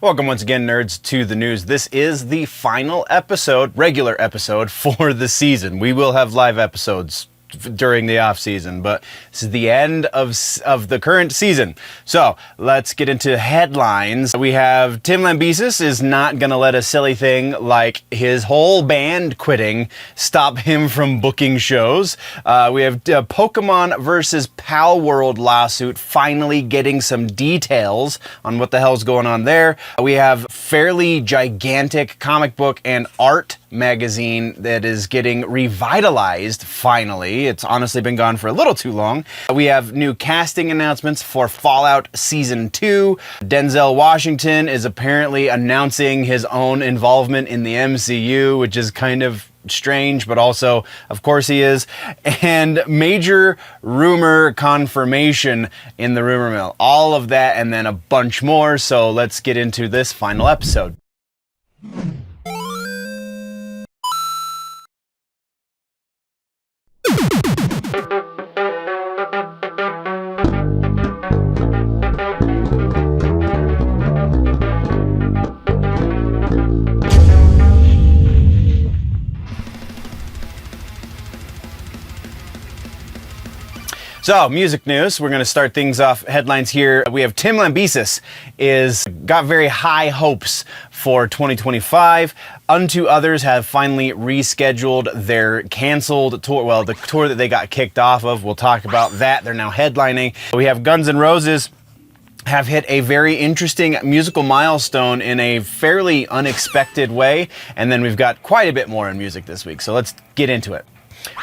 Welcome once again, nerds, to the news. This is the final episode, regular episode, for the season. We will have live episodes during the off season, but this is the end of the current season. So let's get into headlines. We have Tim Lambesis is not gonna let a silly thing like his whole band quitting stop him from booking shows. We have Pokemon versus Palworld lawsuit finally getting some details on what the hell's going on there. We have fairly gigantic comic book and art magazine that is getting revitalized finally. It's honestly been gone for a little too long. We have new casting announcements for Fallout Season 2. Denzel Washington is apparently announcing his own involvement in the MCU, which is kind of strange, but also, of course he is. And major rumor confirmation in the rumor mill. All of that and then a bunch more. So let's get into this final episode. So, music news. We're going to start things off. Headlines here. We have Tim Lambesis got very high hopes for 2025. Unto Others have finally rescheduled their canceled tour. Well, the tour that they got kicked off of. We'll talk about that. They're now headlining. We have Guns N' Roses have hit a very interesting musical milestone in a fairly unexpected way. And then we've got quite a bit more in music this week. So let's get into it.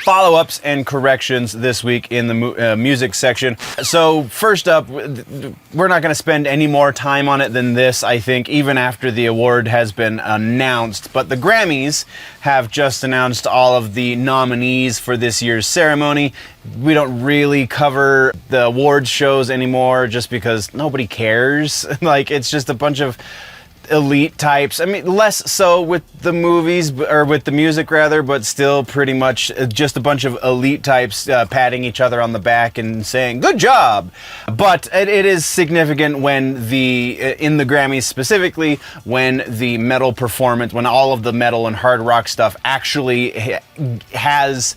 Follow-ups and corrections this week in the music section. So first up, we're not going to spend any more time on it than this, I think, even after the award has been announced. But the Grammys have just announced all of the nominees for this year's ceremony. We don't really cover the awards shows anymore just because nobody cares. Like, it's just a bunch of elite types. I mean, less so with the movies, or with the music rather, but still pretty much just a bunch of elite types patting each other on the back and saying, good job. But it is significant when in the Grammys specifically, when the metal performance, when all of the metal and hard rock stuff actually has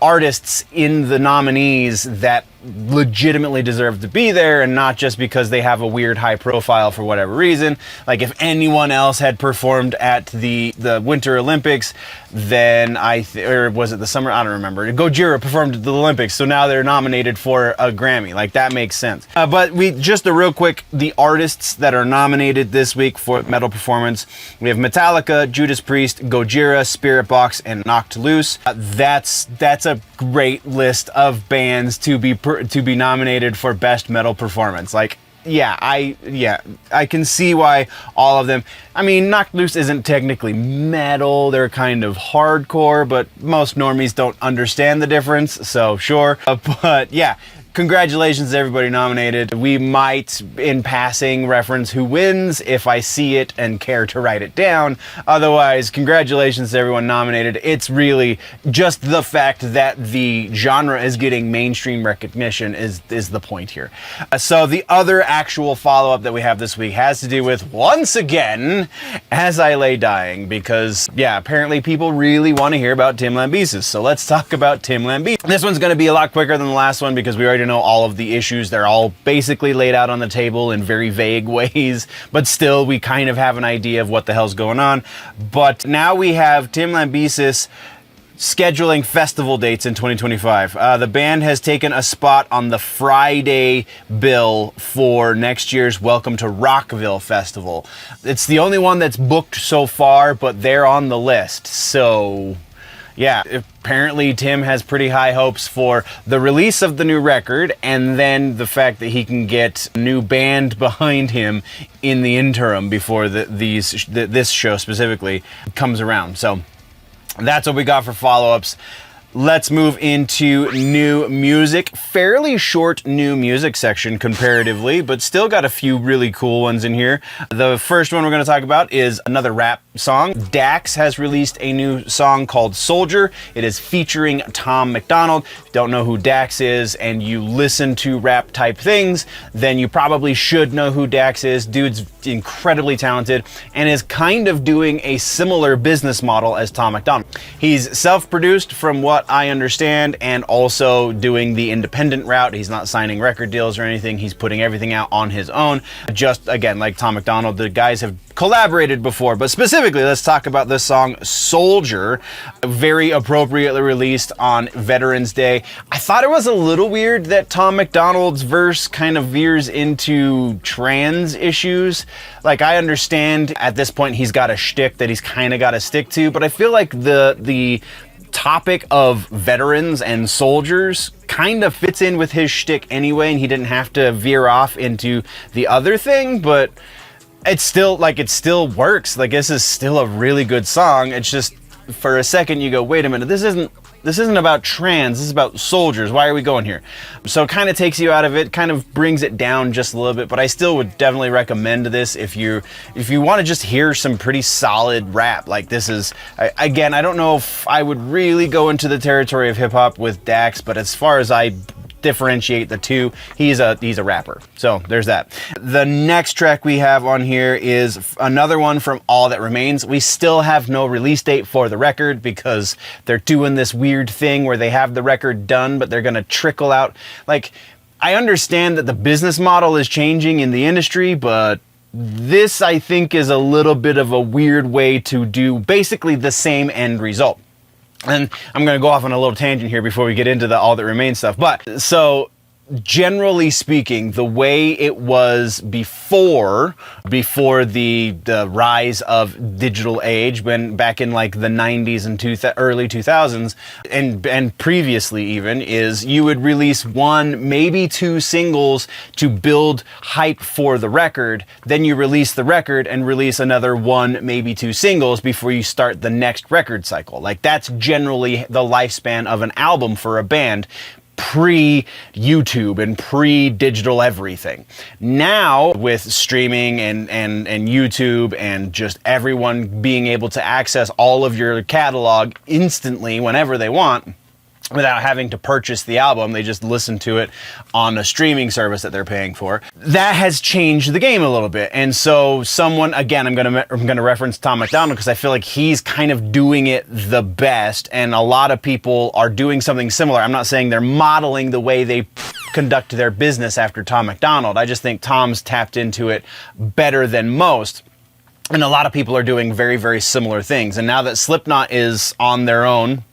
artists in the nominees that legitimately deserve to be there, and not just because they have a weird high profile for whatever reason. Like, if anyone else had performed at the Winter Olympics, then or was it the summer? I don't remember. Gojira performed at the Olympics, so now they're nominated for a Grammy. Like, that makes sense. But just a real quick, the artists that are nominated this week for metal performance, we have Metallica, Judas Priest, Gojira, Spirit Box, and Knocked Loose. That's a great list of bands to be nominated for best metal performance. Like, I can see why all of them. I mean, Knocked Loose isn't technically metal, they're kind of hardcore, but most normies don't understand the difference, so sure. But yeah, congratulations to everybody nominated. We might, in passing, reference who wins if I see it and care to write it down. Otherwise, congratulations to everyone nominated. It's really just the fact that the genre is getting mainstream recognition is the point here. So the other actual follow-up that we have this week has to do with, once again, As I Lay Dying, because, yeah, apparently people really want to hear about Tim Lambesis. So let's talk about Tim Lambesis. This one's going to be a lot quicker than the last one because we already know all of the issues. They're all basically laid out on the table in very vague ways, but still we kind of have an idea of what the hell's going on. But now we have Tim Lambesis scheduling festival dates in 2025. The band has taken a spot on the Friday bill for next year's Welcome to Rockville Festival. It's the only one that's booked so far, but they're on the list. So yeah, apparently Tim has pretty high hopes for the release of the new record, and then the fact that he can get a new band behind him in the interim before this show specifically comes around. So that's what we got for follow-ups. Let's move into new music. Fairly short new music section comparatively, but still got a few really cool ones in here. The first one we're going to talk about is another rap song. Dax has released a new song called Soldier. It is featuring Tom Macdonald. If you don't know who Dax is and you listen to rap type things, then you probably should know who Dax is. Dude's incredibly talented and is kind of doing a similar business model as Tom Macdonald. He's self-produced from what I understand, and also doing the independent route. He's not signing record deals or anything. He's putting everything out on his own. Just again, like Tom Macdonald, the guys have collaborated before, but specifically let's talk about this song Soldier, very appropriately released on Veterans Day. I thought it was a little weird that Tom Macdonald's verse kind of veers into trans issues. Like, I understand at this point he's got a shtick that he's kind of got to stick to, but I feel like the topic of veterans and soldiers kind of fits in with his shtick anyway, and he didn't have to veer off into the other thing, but it's still, like, it still works. Like, this is still a really good song. It's just, for a second you go, wait a minute, this isn't about trans, this is about soldiers. Why are we going here? So it kind of takes you out of it, kind of brings it down just a little bit, but I still would definitely recommend this if you want to just hear some pretty solid rap. Like, this is, again, I don't know if I would really go into the territory of hip hop with Dax, but as far as I differentiate the two, he's a rapper. So there's that. The next track we have on here is another one from All That Remains. We still have no release date for the record because they're doing this weird thing where they have the record done, but they're gonna trickle out. Like, I understand that the business model is changing in the industry, but this, I think, is a little bit of a weird way to do basically the same end result. And I'm going to go off on a little tangent here before we get into the All That Remains stuff. But, so, generally speaking, the way it was before the rise of digital age, when back in like the 90s and early 2000s, and previously even, is you would release one, maybe two singles to build hype for the record. Then you release the record and release another one, maybe two singles before you start the next record cycle. Like, that's generally the lifespan of an album for a band, pre-YouTube and pre-digital everything. Now, with streaming and YouTube and just everyone being able to access all of your catalog instantly whenever they want, without having to purchase the album, they just listen to it on a streaming service that they're paying for. That has changed the game a little bit. And so someone, again, I'm gonna reference Tom Macdonald because I feel like he's kind of doing it the best, and a lot of people are doing something similar. I'm not saying they're modeling the way they conduct their business after Tom Macdonald. I just think Tom's tapped into it better than most. And a lot of people are doing very, very similar things. And now that Slipknot is on their own,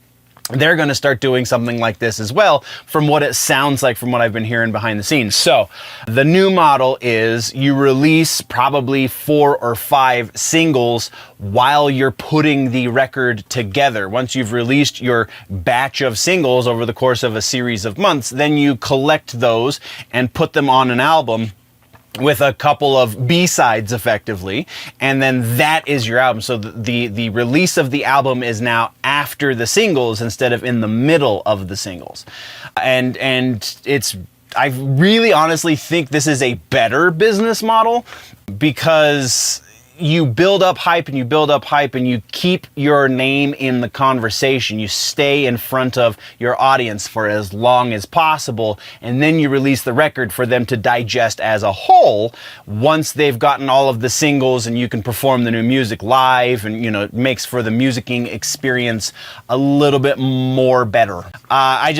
they're going to start doing something like this as well, from what it sounds like, from what I've been hearing behind the scenes. So the new model is you release probably 4 or 5 singles while you're putting the record together. Once you've released your batch of singles over the course of a series of months, then you collect those and put them on an album with a couple of B-sides effectively, and then that is your album. So the release of the album is now after the singles instead of in the middle of the singles. And it's, I really honestly think this is a better business model because you build up hype and you build up hype and you keep your name in the conversation. You stay in front of your audience for as long as possible, and then you release the record for them to digest as a whole once they've gotten all of the singles, and you can perform the new music live, and you know, it makes for the musicking experience a little bit more better. I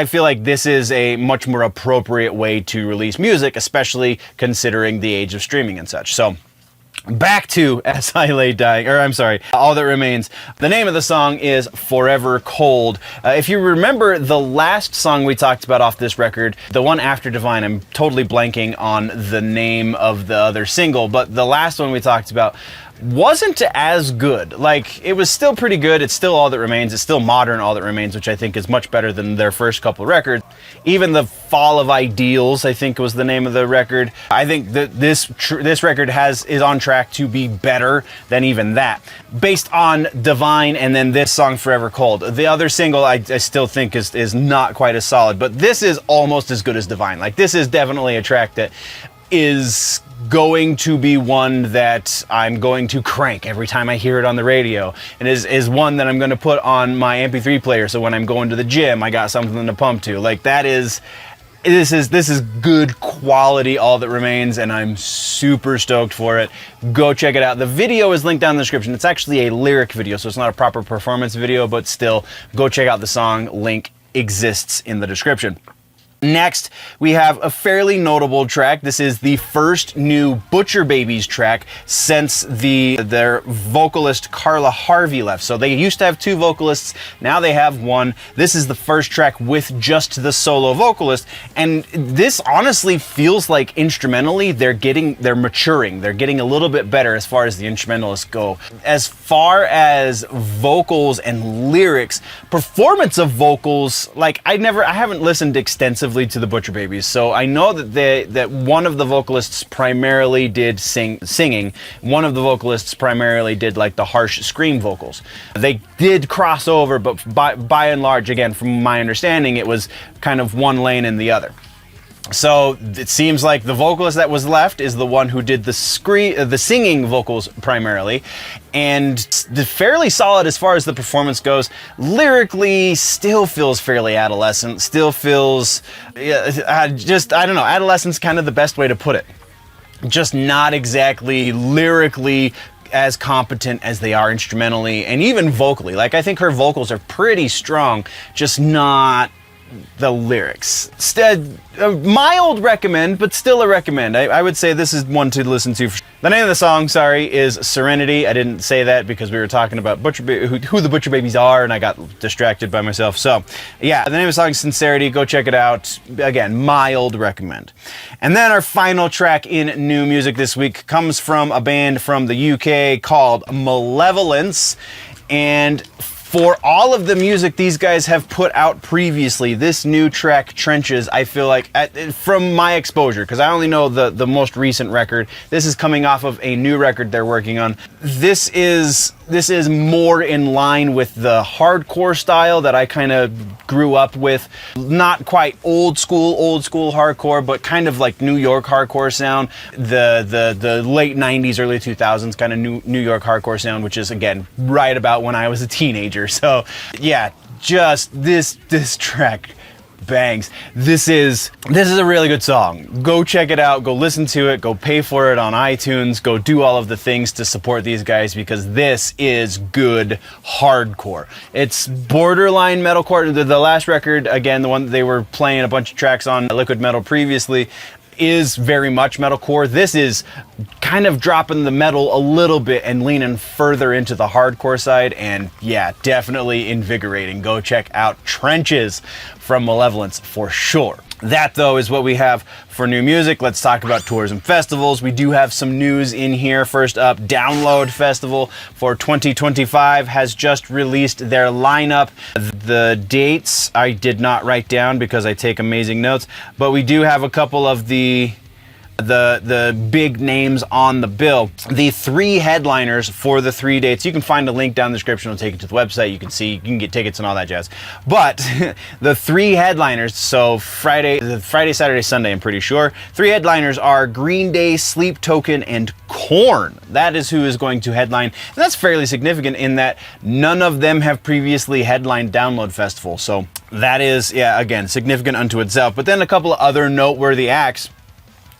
feel like this is a much more appropriate way to release music, especially considering the age of streaming and such. So back to As I Lay Dying, or I'm sorry, All That Remains. The name of the song is Forever Cold. If you remember the last song we talked about off this record, the one after Divine, I'm totally blanking on the name of the other single, but the last one we talked about wasn't as good. Like, it was still pretty good. It's still All That Remains. It's still modern All That Remains, which I think is much better than their first couple records. Even The Fall of Ideals, I think, was the name of the record. I think that this record is on track to be better than even that, based on Divine and then this song Forever Cold. The other single I still think is not quite as solid, but this is almost as good as Divine. Like, this is definitely a track that is going to be one that I'm going to crank every time I hear it on the radio, and is one that I'm going to put on my MP3 player, so when I'm going to the gym, I got something to pump to. Like, this is good quality All That Remains, and I'm super stoked for it. Go check it out. The video is linked down in the description. It's actually a lyric video, so it's not a proper performance video, but still, go check out the song. Link exists in the description. Next, we have a fairly notable track. This is the first new Butcher Babies track since their vocalist Carla Harvey left. So they used to have 2 vocalists, now they have 1. This is the first track with just the solo vocalist, and this honestly feels like instrumentally they're maturing. They're getting a little bit better as far as the instrumentalists go. As far as vocals and lyrics, performance of vocals, like I haven't listened extensively to the Butcher Babies, so I know that one of the vocalists primarily did singing. One of the vocalists primarily did like the harsh scream vocals. They did cross over, but by and large, again, from my understanding, it was kind of one lane and the other. So it seems like the vocalist that was left is the one who did the singing vocals primarily, and fairly solid as far as the performance goes. Lyrically, still feels fairly adolescent. Still feels, I don't know. Adolescent's kind of the best way to put it. Just not exactly lyrically as competent as they are instrumentally and even vocally. Like, I think her vocals are pretty strong, just not the lyrics. Mild recommend, but still a recommend. I would say this is one to listen to. The name of the song, is Serenity. I didn't say that because we were talking about who the Butcher Babies are, and I got distracted by myself. So, yeah, the name of the song is Sincerity. Go check it out. Again, mild recommend. And then our final track in new music this week comes from a band from the UK called Malevolence, and for all of the music these guys have put out previously, this new track, Trenches, I feel like, from my exposure, because I only know the most recent record, this is coming off of a new record they're working on. This is more in line with the hardcore style that I kind of grew up with. Not quite old school hardcore, but kind of like New York hardcore sound. The late 90s, early 2000s kind of New York hardcore sound, which is, again, right about when I was a teenager. So yeah, just this track bangs. This is a really good song. Go check it out, go listen to it, go pay for it on iTunes, go do all of the things to support these guys, because this is good hardcore. It's borderline metalcore. The last record, again, the one that they were playing a bunch of tracks on Liquid Metal previously, is very much metalcore. This is kind of dropping the metal a little bit and leaning further into the hardcore side, and yeah, definitely invigorating. Go check out Trenches from Malevolence for sure. That, though, is what we have for new music. Let's talk about tours and festivals. We do have some news in here. First up, Download Festival for 2025 has just released their lineup. The dates I did not write down because I take amazing notes, but we do have a couple of the big names on the bill. The 3 headliners for the 3 dates, you can find a link down in the description. It'll take you to the website. You can see, you can get tickets and all that jazz. But the 3 headliners, so Friday, Saturday, Sunday, I'm pretty sure. 3 headliners are Green Day, Sleep Token, and Korn. That is who is going to headline. And that's fairly significant in that none of them have previously headlined Download Festival. So that is, yeah, again, significant unto itself. But then a couple of other noteworthy acts.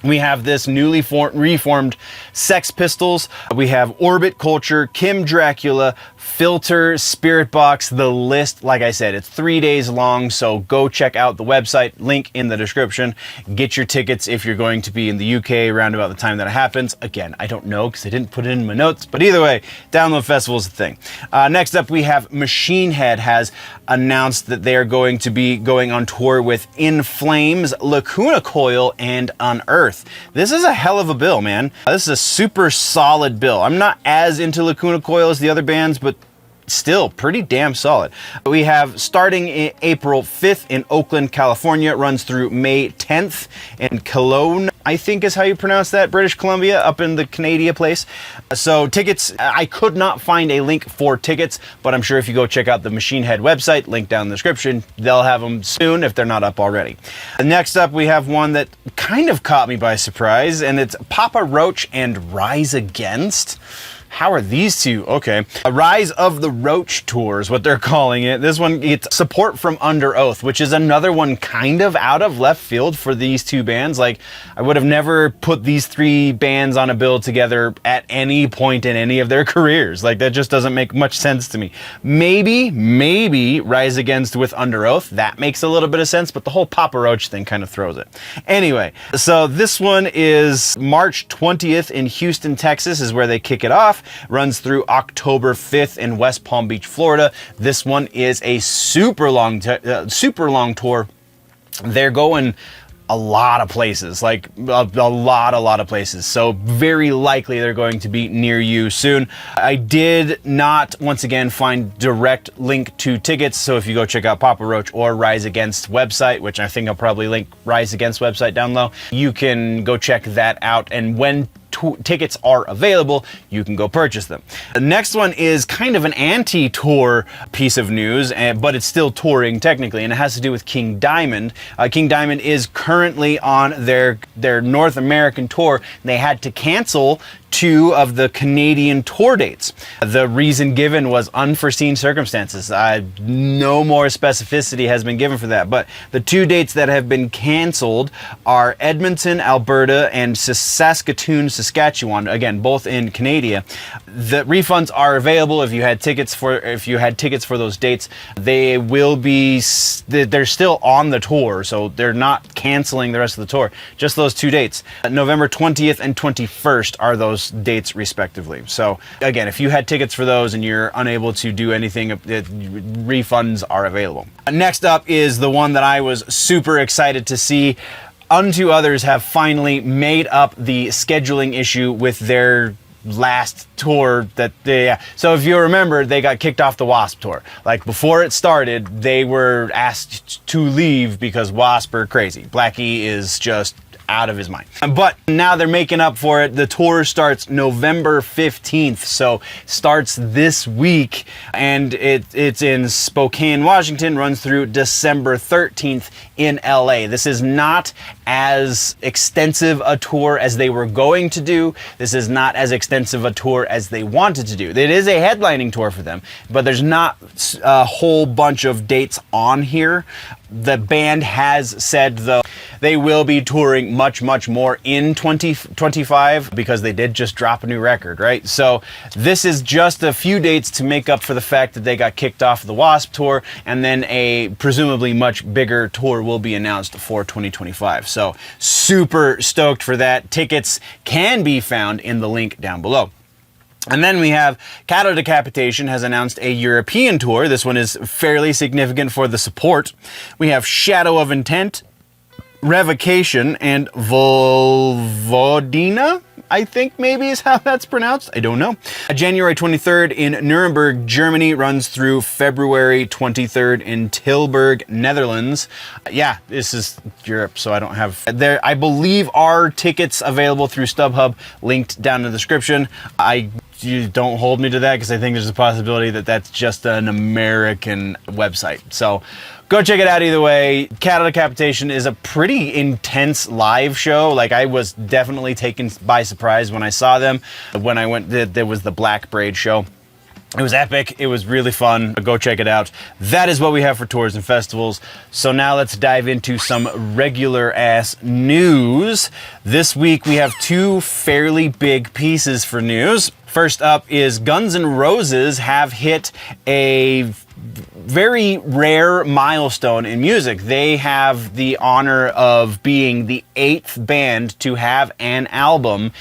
We have this newly reformed Sex Pistols. We have Orbit Culture, Kim Dracula, Filter, Spirit Box, The List. Like I said, it's 3 days long, so go check out the website, link in the description. Get your tickets if you're going to be in the UK around about the time that it happens. Again, I don't know because I didn't put it in my notes, but either way, Download Festival is the thing. Next up, we have Machine Head has announced that they are going to be going on tour with In Flames, Lacuna Coil, and Unearth. This is a hell of a bill, man. This is a super solid bill. I'm not as into Lacuna Coil as the other bands, but still pretty damn solid. We have starting in April 5th in Oakland, California, runs through May 10th in Cologne, I think is how you pronounce that, British Columbia, up in the Canada place. So tickets, I could not find a link for tickets, but I'm sure if you go check out the Machine Head website, link down in the description, they'll have them soon if they're not up already. Next up, we have one that kind of caught me by surprise, and it's Papa Roach and Rise Against. How are these two? Okay. A Rise of the Roach Tour is what they're calling it. This one gets support from Under Oath, which is another one kind of out of left field for these two bands. Like, I would have never put these three bands on a bill together at any point in any of their careers. Like, that just doesn't make much sense to me. Maybe Rise Against with Under Oath. That makes a little bit of sense, but the whole Papa Roach thing kind of throws it. Anyway, so this one is March 20th in Houston, Texas is where they kick it off. Runs through October 5th in West Palm Beach, Florida. This one is a super long tour. They're going a lot of places, like a lot of places. So very likely they're going to be near you soon. I did not, once again, find direct link to tickets. So if you go check out Papa Roach or Rise Against website, which I think I'll probably link Rise Against website down low, you can go check that out. And when tickets are available, you can go purchase them. The next one is kind of an anti-tour piece of news, but it's still touring technically, and it has to do with King Diamond. King Diamond is currently on their North American tour. They had to cancel 2 of the Canadian tour dates. The reason given was unforeseen circumstances. No more specificity has been given for that, but the 2 dates that have been canceled are Edmonton, Alberta, and Saskatoon, Saskatchewan. Again, both in Canada. The refunds are available if you had tickets for those dates. They will be. They're still on the tour, so they're not canceling the rest of the tour. Just those 2 dates. November 20th and 21st are those dates respectively. So again, if you had tickets for those and you're unable to do anything, refunds are available. Next up is the one that I was super excited to see. Unto Others have finally made up the scheduling issue with their last tour that so if you remember, they got kicked off the Wasp tour. Like, before it started, they were asked to leave because Wasp are crazy. Blackie is just out of his mind. But now they're making up for it. The tour starts November 15th, so starts this week, and it's in Spokane, Washington, runs through December 13th in LA. This is not as extensive a tour as they were going to do. This is not as extensive a tour as they wanted to do. It is a headlining tour for them, but there's not a whole bunch of dates on here. The band has said, though, they will be touring much more in 2025 because they did just drop a new record, right? So this is just a few dates to make up for the fact that they got kicked off the Wasp tour, and then a presumably much bigger tour will be announced for 2025. So super stoked for that. Tickets can be found in the link down below. And then we have Cattle Decapitation has announced a European tour. This one is fairly significant for the support. We have Shadow of Intent, Revocation, and Volvodina, I think maybe is how that's pronounced. I don't know. January 23rd in Nuremberg, Germany, runs through February 23rd in Tilburg, Netherlands. Yeah, this is Europe, so I don't have there. I believe are tickets available through StubHub, linked down in the description. You don't hold me to that because I think there's a possibility that that's just an American website. So go check it out either way. Cattle Decapitation is a pretty intense live show. Like, I was definitely taken by surprise when I saw them. When I went, there was the Black Braid show. It was epic. It was really fun. Go check it out. That is what we have for tours and festivals. So now let's dive into some regular ass news. This week we have 2 fairly big pieces for news. First up is Guns N' Roses have hit a very rare milestone in music. They have the honor of being the 8th band to have an album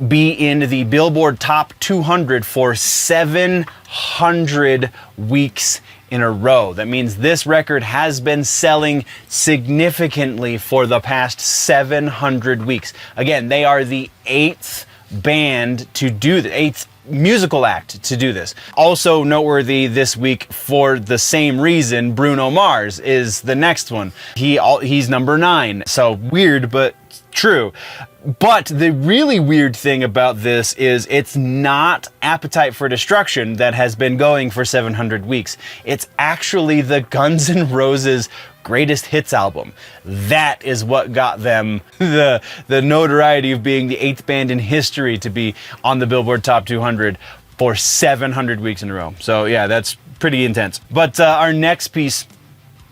be in the Billboard Top 200 for 700 weeks in a row. That means this record has been selling significantly for the past 700 weeks. Again, they are the 8th band to do the eighth musical act to do this. Also noteworthy this week for the same reason, Bruno Mars is the next one. He's number 9. So weird, but true. But the really weird thing about this is it's not Appetite for Destruction that has been going for 700 weeks. It's actually the Guns N' Roses greatest hits album. That is what got them the notoriety of being the 8th band in history to be on the Billboard Top 200 for 700 weeks in a row. So yeah, that's pretty intense. But our next piece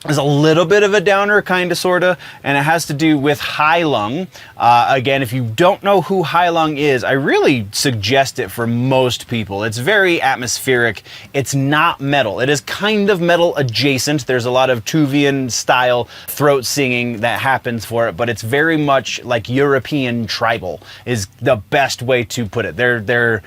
is a little bit of a downer, kind of, sort of, and it has to do with Heilung. Again, if you don't know who Heilung is, I really suggest it for most people. It's very atmospheric. It's not metal. It is kind of metal adjacent. There's a lot of Tuvian style throat singing that happens for it, but it's very much like European tribal is the best way to put it. They're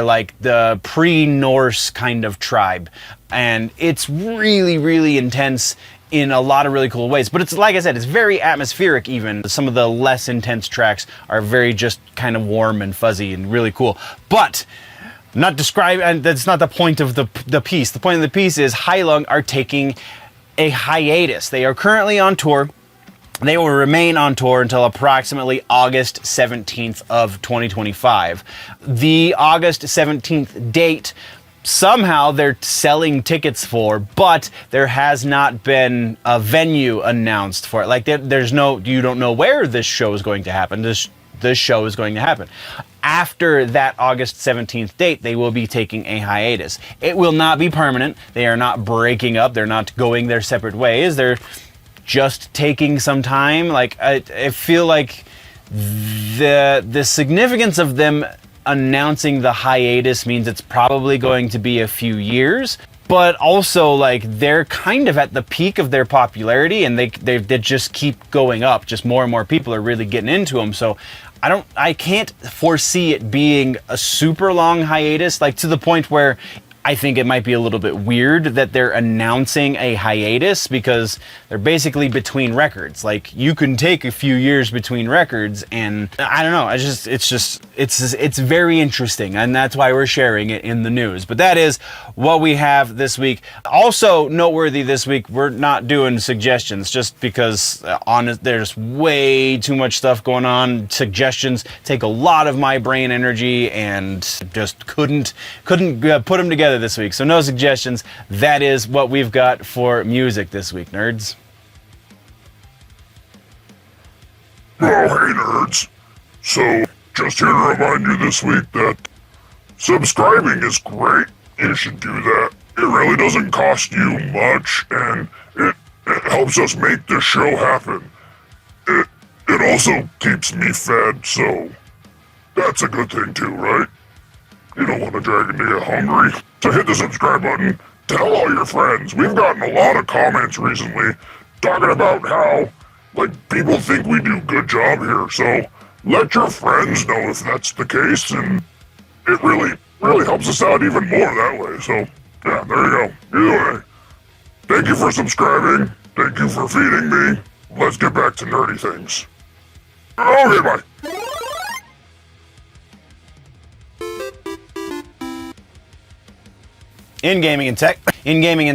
like the pre-Norse kind of tribe. And it's really, really intense in a lot of really cool ways. But it's, like I said, it's very atmospheric even. Some of the less intense tracks are very just kind of warm and fuzzy and really cool. But not describe, and that's not the point of the piece. The point of the piece is Heilung are taking a hiatus. They are currently on tour. They will remain on tour until approximately August 17th of 2025. The August 17th date, somehow they're selling tickets for, but there has not been a venue announced for it. Like there's no, you don't know where this show is going to happen. This show is going to happen. After that August 17th date, they will be taking a hiatus. It will not be permanent. They are not breaking up. They're not going their separate ways. They're just taking some time. Like I feel like the significance of them announcing the hiatus means it's probably going to be a few years, but also like they're kind of at the peak of their popularity and they just keep going up. Just more and more people are really getting into them. So I can't foresee it being a super long hiatus, like to the point where I think it might be a little bit weird that they're announcing a hiatus because they're basically between records. Like you can take a few years between records, and I don't know. It's very interesting, and that's why we're sharing it in the news. But that is what we have this week. Also noteworthy this week, we're not doing suggestions just because there's way too much stuff going on. Suggestions take a lot of my brain energy, and just couldn't put them together this week. So no suggestions. That is what we've got for music this week, nerds. Oh, hey nerds. So, just here to remind you this week that subscribing is great. You should do that. It really doesn't cost you much, and it helps us make this show happen. It also keeps me fed, so that's a good thing too, right? You don't want a dragon to get hungry. So hit the subscribe button, tell all your friends. We've gotten a lot of comments recently talking about how, like, people think we do a good job here. So let your friends know if that's the case, and it really helps us out even more that way. So yeah, there you go. Either way, thank you for subscribing. Thank you for feeding me. Let's get back to nerdy things. Okay, bye. In gaming and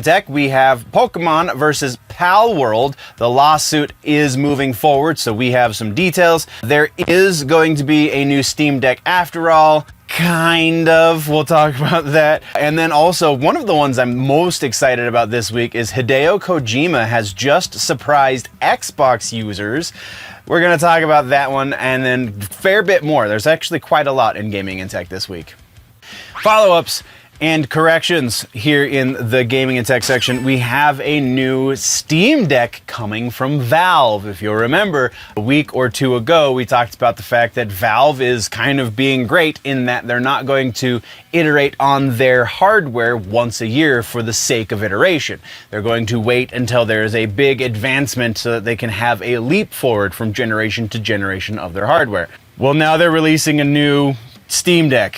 tech, we have Pokemon versus Palworld. The lawsuit is moving forward, so we have some details. There is going to be a new Steam Deck after all. Kind of. We'll talk about that. And then also, one of the ones I'm most excited about this week is Hideo Kojima has just surprised Xbox users. We're going to talk about that one and then a fair bit more. There's actually quite a lot in gaming and tech this week. Follow-ups and corrections here in the gaming and tech section. We have a new Steam Deck coming from Valve. If you'll remember, a week or two ago, we talked about the fact that Valve is kind of being great in that they're not going to iterate on their hardware once a year for the sake of iteration. They're going to wait until there is a big advancement so that they can have a leap forward from generation to generation of their hardware. Well, now they're releasing a new Steam Deck.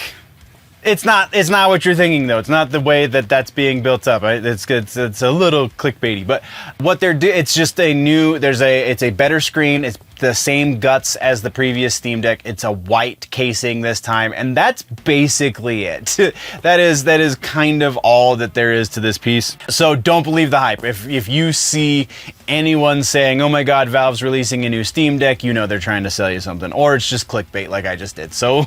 It's not what you're thinking though. It's not the way that that's being built up. It's a little clickbaity, but what they're doing, it's just a new, it's a better screen. It's the same guts as the previous Steam Deck. It's a white casing this time, and that's basically it. that is kind of all that there is to this piece. So don't believe the hype. If you see anyone saying, oh my god, Valve's releasing a new Steam Deck, you know they're trying to sell you something, or it's just clickbait like I just did. So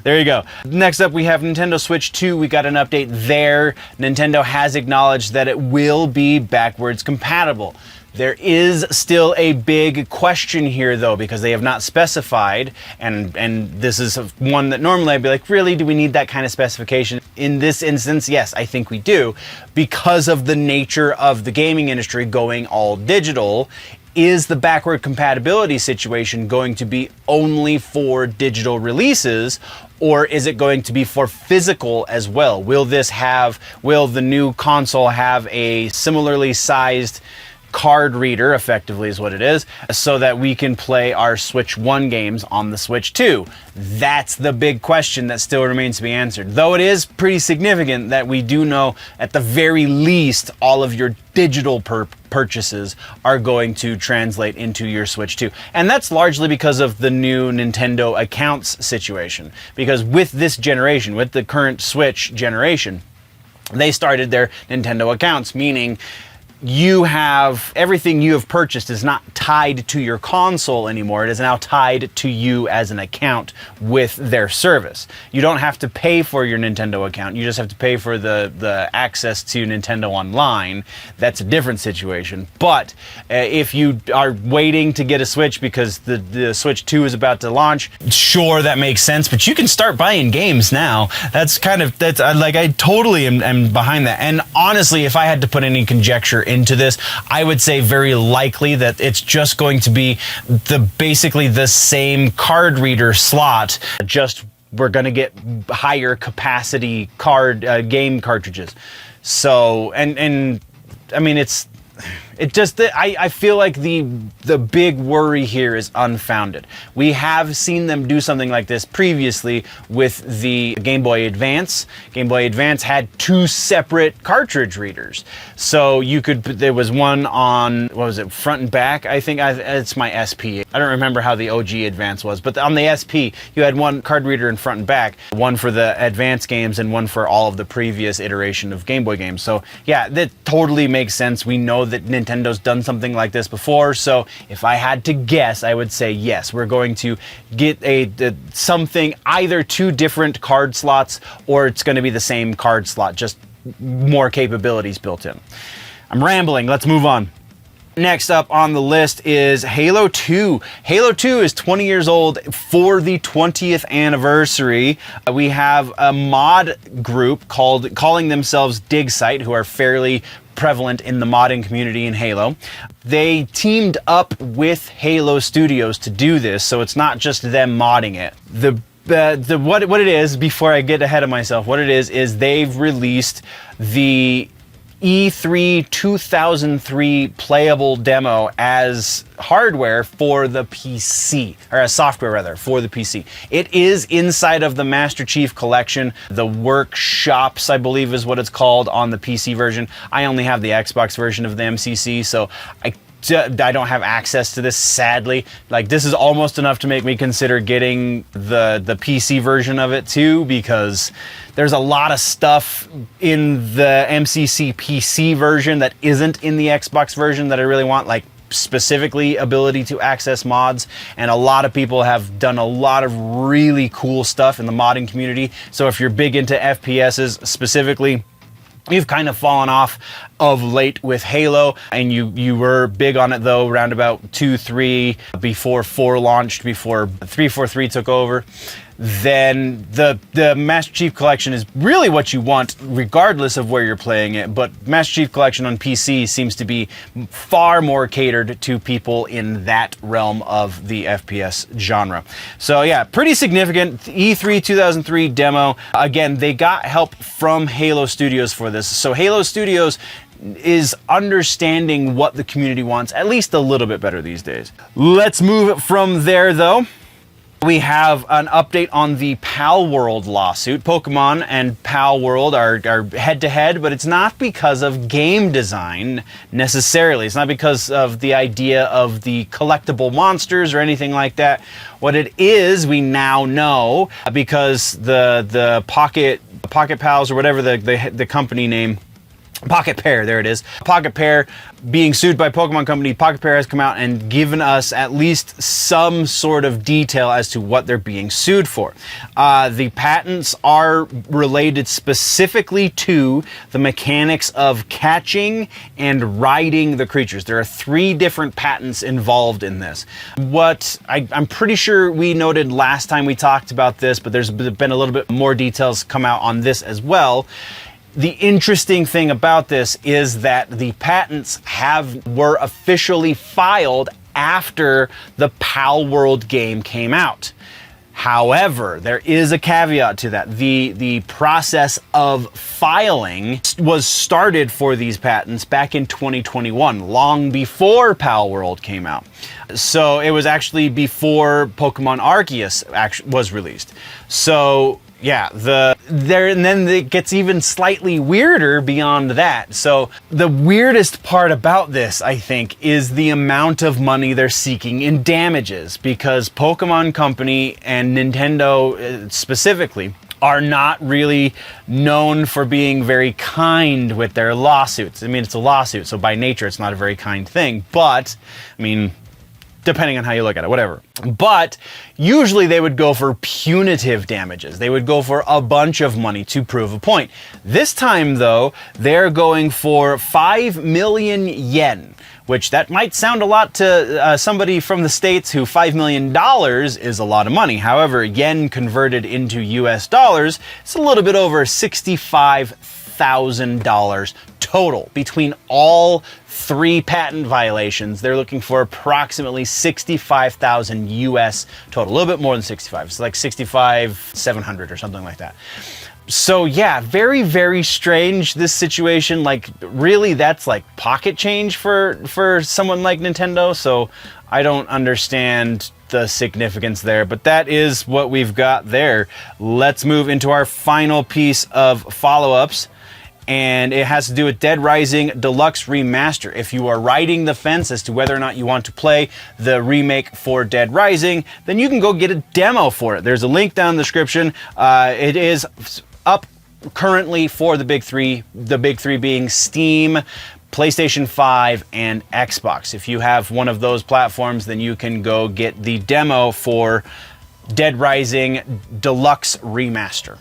there you go. Next up, we have Nintendo Switch 2. We got an update there. Nintendo has acknowledged that it will be backwards compatible. There is still a big question here, though, because they have not specified, and this is one that normally I'd be like, really, do we need that kind of specification? In this instance, yes, I think we do, because of the nature of the gaming industry going all digital. Is the backward compatibility situation going to be only for digital releases, or is it going to be for physical as well? Will the new console have a similarly sized card reader, effectively is what it is, so that we can play our Switch 1 games on the Switch 2? That's the big question that still remains to be answered. Though it is pretty significant that we do know, at the very least, all of your digital purchases are going to translate into your Switch 2. And that's largely because of the new Nintendo accounts situation. Because with this generation, with the current Switch generation, they started their Nintendo accounts, meaning you have everything you have purchased is not tied to your console anymore. It is now tied to you as an account with their service. You don't have to pay for your Nintendo account. You just have to pay for the access to Nintendo Online. That's a different situation. But if you are waiting to get a Switch because the Switch 2 is about to launch, sure, that makes sense. But you can start buying games now. That's like, I totally am behind that. And honestly, if I had to put any conjecture into this, I would say very likely that it's just going to be basically the same card reader slot, just we're going to get higher capacity game cartridges. So, and I mean, I feel like the big worry here is unfounded. We have seen them do something like this previously with the Game Boy Advance. Game Boy Advance had two separate cartridge readers. So there was one on, what was it, front and back? I think it's my SP. I don't remember how the OG Advance was, but on the SP, you had one card reader in front and back, one for the Advance games and one for all of the previous iteration of Game Boy games. So yeah, that totally makes sense. We know that Nintendo's done something like this before, so if I had to guess, I would say yes, we're going to get something, either two different card slots, or it's going to be the same card slot, just more capabilities built in. I'm rambling, let's move on. Next up on the list is Halo 2. Halo 2 is 20 years old for the 20th anniversary. We have a mod group calling themselves DigSite, who are fairly prevalent in the modding community in Halo. They teamed up with Halo Studios to do this, so it's not just them modding it. What it is, before I get ahead of myself, what it is they've released the E3 2003 playable demo as hardware for the PC, or as software rather, for the PC. It is inside of the Master Chief Collection. The Workshops, I believe is what it's called on the PC version. I only have the Xbox version of the MCC, so I don't have access to this, sadly. Like, this is almost enough to make me consider getting the PC version of it too, because there's a lot of stuff in the MCC PC version that isn't in the Xbox version that I really want, like specifically ability to access mods, and a lot of people have done a lot of really cool stuff in the modding community. So if you're big into FPSs specifically, you've kind of fallen off of late with Halo, and you were big on it though around about 2.3 before 4 launched, before 3.4.3 took over. Then the Master Chief Collection is really what you want regardless of where you're playing it, but Master Chief Collection on PC seems to be far more catered to people in that realm of the FPS genre. So yeah, pretty significant E3 2003 demo. Again, they got help from Halo Studios for this. So Halo Studios is understanding what the community wants at least a little bit better these days. Let's move from there though. We have an update on the Palworld lawsuit. Pokemon and Palworld are head-to-head, but it's not because of game design necessarily. It's not because of the idea of the collectible monsters or anything like that. What it is, we now know, because the Pocket Pals, or whatever the company name, Pocket Pair, there it is. Pocket Pair being sued by Pokemon Company. Pocket Pair has come out and given us at least some sort of detail as to what they're being sued for. The patents are related specifically to the mechanics of catching and riding the creatures. There are 3 different patents involved in this. What I'm pretty sure we noted last time we talked about this, but there's been a little bit more details come out on this as well. The interesting thing about this is that the patents were officially filed after the Palworld game came out. However, there is a caveat to that. The process of filing was started for these patents back in 2021, long before Palworld came out. So it was actually before Pokemon Arceus was released. So yeah, and then it gets even slightly weirder beyond that. So the weirdest part about this, I think, is the amount of money they're seeking in damages, because Pokemon Company and Nintendo specifically are not really known for being very kind with their lawsuits. I mean, it's a lawsuit, so by nature it's not a very kind thing, but I mean, depending on how you look at it, whatever. But usually they would go for punitive damages. They would go for a bunch of money to prove a point. This time, though, they're going for 5 million yen, which that might sound a lot to somebody from the States who $5 million is a lot of money. However, yen converted into US dollars, it's a little bit over $65,000 total between all 3 patent violations. They're looking for approximately 65,000 US total, a little bit more than 65. It's like 65,700 or something like that. So yeah, very, very strange, this situation. Like, really, that's like pocket change for someone like Nintendo. So I don't understand the significance there, but that is what we've got there. Let's move into our final piece of follow-ups. And it has to do with Dead Rising Deluxe Remaster. If you are riding the fence as to whether or not you want to play the remake for Dead Rising, then you can go get a demo for it. There's a link down in the description. It is up currently for the big 3, the big 3 being Steam, PlayStation 5, and Xbox. If you have one of those platforms, then you can go get the demo for Dead Rising Deluxe Remaster.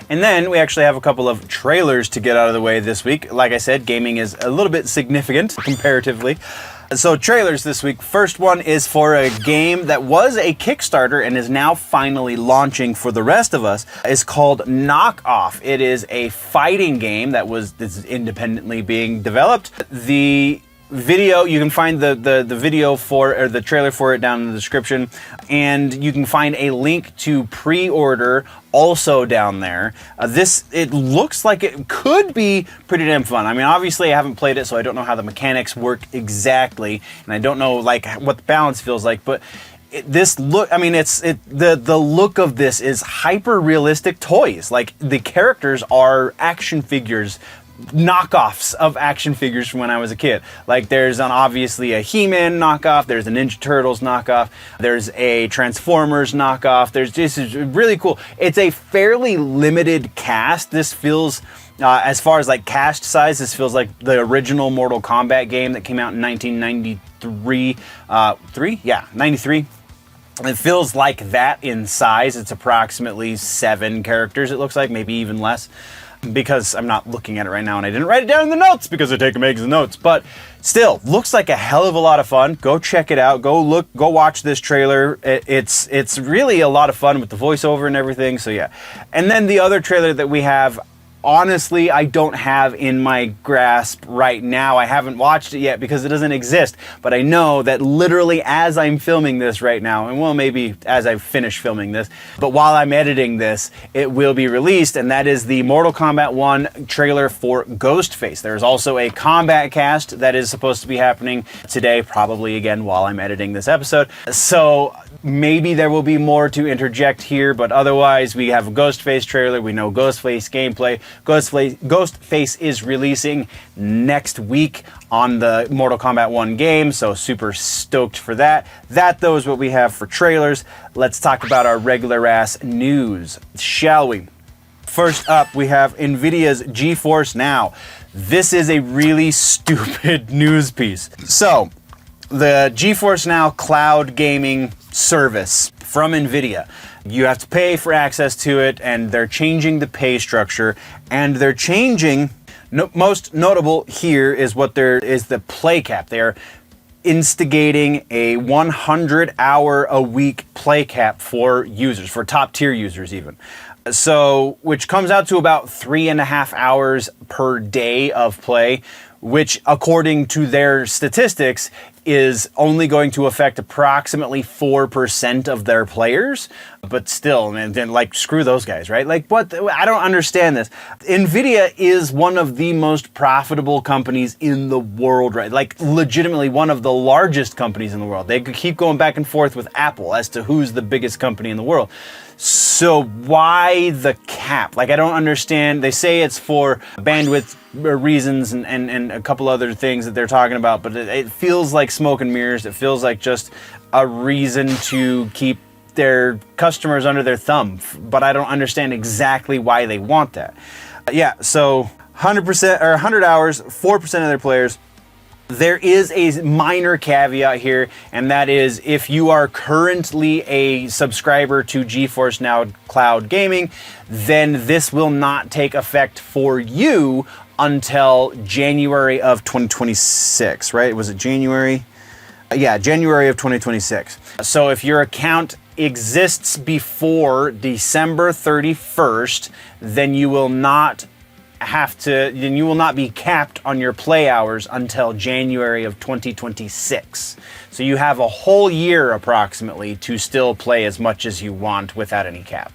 And then we actually have a couple of trailers to get out of the way this week. Like I said, gaming is a little bit significant comparatively. So trailers this week. First one is for a game that was a Kickstarter and is now finally launching for the rest of us. It's called Knock Off. It is a fighting game that is independently being developed. The video, you can find the video for, or the trailer for it down in the description, and you can find a link to pre-order also down there. It looks like it could be pretty damn fun. I mean, obviously I haven't played it, so I don't know how the mechanics work exactly, and I don't know like what the balance feels like, but the look of this is hyper realistic toys. Like, the characters are action figures, knockoffs of action figures from when I was a kid. Like, there's obviously a He-Man knockoff, there's a Ninja Turtles knockoff, there's a Transformers knockoff, this is really cool. It's a fairly limited cast. This feels, as far as like cast size, this feels like the original Mortal Kombat game that came out in 1993. 93. It feels like that in size. It's approximately 7 characters, it looks like, maybe even less, because I'm not looking at it right now and I didn't write it down in the notes because I take Meg's notes. But still, looks like a hell of a lot of fun. Go check it out. Go watch this trailer. It's really a lot of fun with the voiceover and everything. So yeah. And then the other trailer that we have honestly, I don't have in my grasp right now. I haven't watched it yet because it doesn't exist, but I know that literally as I'm filming this right now, and well, maybe as I finish filming this, but while I'm editing this, it will be released, and that is the Mortal Kombat 1 trailer for Ghostface. There's also a combat cast that is supposed to be happening today, probably again while I'm editing this episode. So maybe there will be more to interject here, but otherwise we have a Ghostface trailer, we know Ghostface gameplay. Ghostface is releasing next week on the Mortal Kombat 1 game, so super stoked for that. That though is what we have for trailers. Let's talk about our regular ass news, shall we? First up, we have Nvidia's GeForce Now. This is a really stupid news piece. So, the GeForce Now cloud gaming service from Nvidia. You have to pay for access to it, and they're changing the pay structure, and they're changing, most notable here is the play cap. They're instigating a 100-hour a week play cap for users, for top tier users even. So, which comes out to about 3.5 hours per day of play, which according to their statistics is only going to affect approximately 4% of their players. But still, and then like, screw those guys, right? Like, what? I don't understand this. Nvidia is one of the most profitable companies in the world, right? Like, legitimately one of the largest companies in the world. They could keep going back and forth with Apple as to who's the biggest company in the world. So why the cap? Like, I don't understand. They say it's for bandwidth reasons and a couple other things that they're talking about, but it feels like smoke and mirrors. It feels like just a reason to keep their customers under their thumb, but I don't understand exactly why they want that. Yeah, so 100% or 100 hours, 4% of their players. There is a minor caveat here, and that is if you are currently a subscriber to GeForce Now Cloud Gaming, then this will not take effect for you until January of 2026, right? Was it January? Yeah, January of 2026. So if your account exists before December 31st, then you will not be capped on your play hours until January of 2026. So you have a whole year approximately to still play as much as you want without any cap.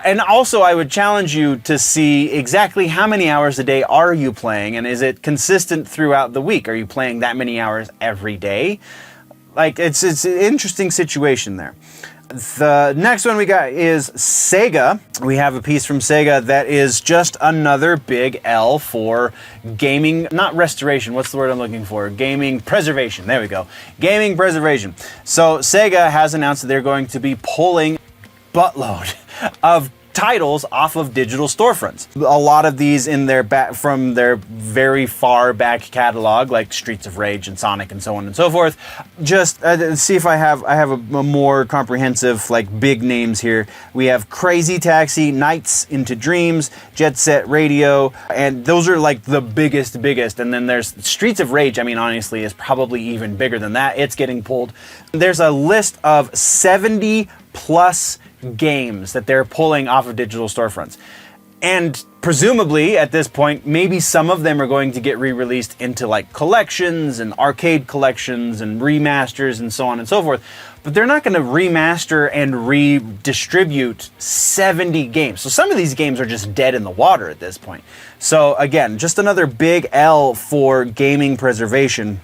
And also I would challenge you to see exactly how many hours a day are you playing, and is it consistent throughout the week? Are you playing that many hours every day? Like, it's an interesting situation there. The next one we got is SEGA. We have a piece from SEGA that is just another big L for gaming, not restoration, what's the word I'm looking for? Gaming preservation, there we go. Gaming preservation. So SEGA has announced that they're going to be pulling buttload of titles off of digital storefronts. A lot of these in their from their very far back catalog, like Streets of Rage and Sonic and so on and so forth. Just see if I have a more comprehensive, like, big names here. We have Crazy Taxi, Nights into Dreams, Jet Set Radio, and those are like the biggest. And then there's Streets of Rage. I mean, honestly, is probably even bigger than that. It's getting pulled. There's a list of 70 plus games that they're pulling off of digital storefronts. And presumably at this point, maybe some of them are going to get re-released into like collections and arcade collections and remasters and so on and so forth. But they're not going to remaster and redistribute 70 games. So some of these games are just dead in the water at this point. So again, just another big L for gaming preservation.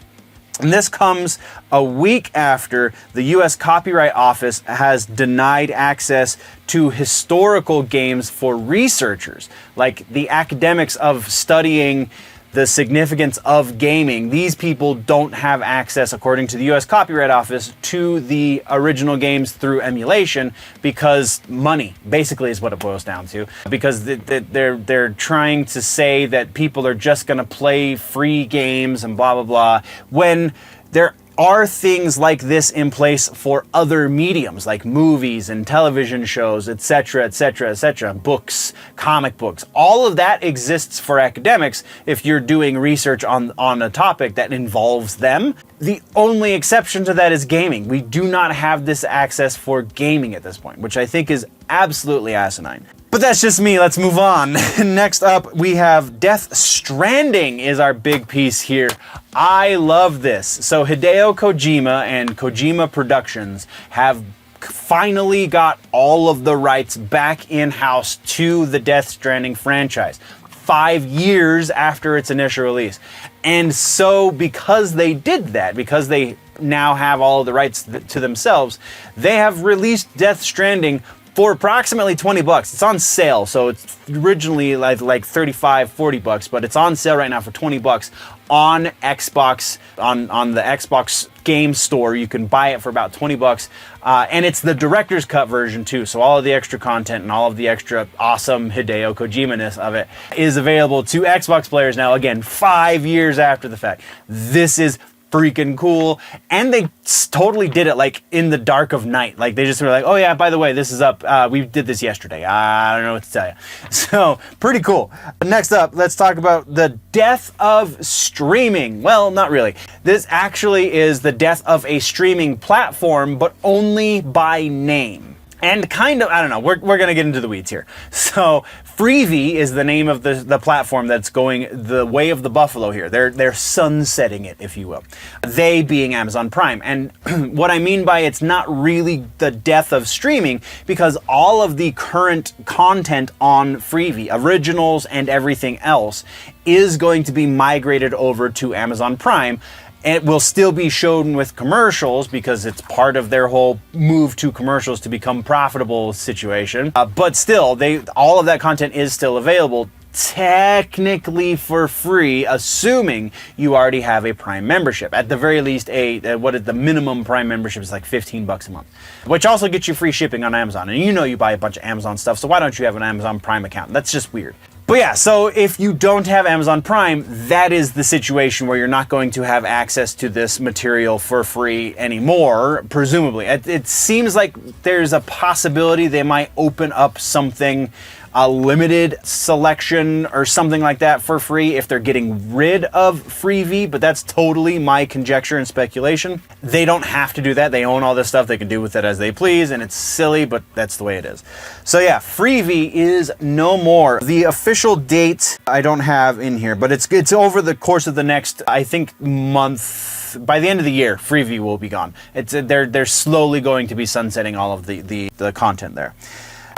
And this comes a week after the U.S. Copyright Office has denied access to historical games for researchers, like the academics of studying the significance of gaming. These people don't have access, according to the U.S. Copyright Office, to the original games through emulation because money, basically, is what it boils down to. Because they're trying to say that people are just going to play free games and blah, blah, blah, when there are things like this in place for other mediums, like movies and television shows, etc., etc., etc., books, comic books. All of that exists for academics if you're doing research on a topic that involves them. The only exception to that is gaming. We do not have this access for gaming at this point, which I think is absolutely asinine. But that's just me. Let's move on. Next up, we have Death Stranding is our big piece here. I love this. So Hideo Kojima and Kojima Productions have finally got all of the rights back in-house to the Death Stranding franchise 5 years after its initial release. And so because they did that, because they now have all of the rights to themselves, they have released Death Stranding for approximately $20. It's on sale, so it's originally like 35, 40 bucks, but it's on sale right now for $20 on Xbox, on the Xbox Game Store. You can buy it for about $20, and it's the director's cut version too. So all of the extra content and all of the extra awesome Hideo Kojima-ness of it is available to Xbox players now. Again, 5 years after the fact. This is freaking cool, and they totally did it like in the dark of night. Like they just were like, oh yeah, by the way, this is up, we did this yesterday. I don't know what to tell you. So pretty cool. Next up, let's talk about the death of streaming. Well, not really. This actually is the death of a streaming platform, but only by name. And kind of, I don't know, we're going to get into the weeds here. So Freevee is the name of the platform that's going the way of the buffalo here. They're sunsetting it, if you will. They being Amazon Prime. And what I mean by it's not really the death of streaming, because all of the current content on Freevee, originals and everything else, is going to be migrated over to Amazon Prime. It will still be shown with commercials because it's part of their whole move to commercials to become profitable situation. But still, all of that content is still available, technically for free, assuming you already have a Prime membership. At the very least, the minimum Prime membership is like $15 a month, which also gets you free shipping on Amazon. And you buy a bunch of Amazon stuff, so why don't you have an Amazon Prime account? That's just weird. But yeah, so if you don't have Amazon Prime, that is the situation where you're not going to have access to this material for free anymore, presumably. It seems like there's a possibility they might open up something, a limited selection or something like that for free if they're getting rid of Freevee, but that's totally my conjecture and speculation. They don't have to do that. They own all this stuff. They can do with it as they please, and it's silly, but that's the way it is. So yeah, Freevee is no more. The official date I don't have in here, but it's over the course of the next, I think, month. By the end of the year, Freevee will be gone. They're slowly going to be sunsetting all of the content there.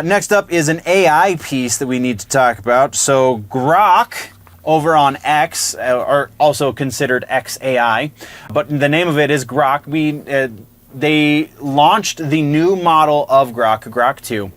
Next up is an AI piece that we need to talk about. So Grok over on X, or also considered XAI, but the name of it is Grok. They launched the new model of Grok 2,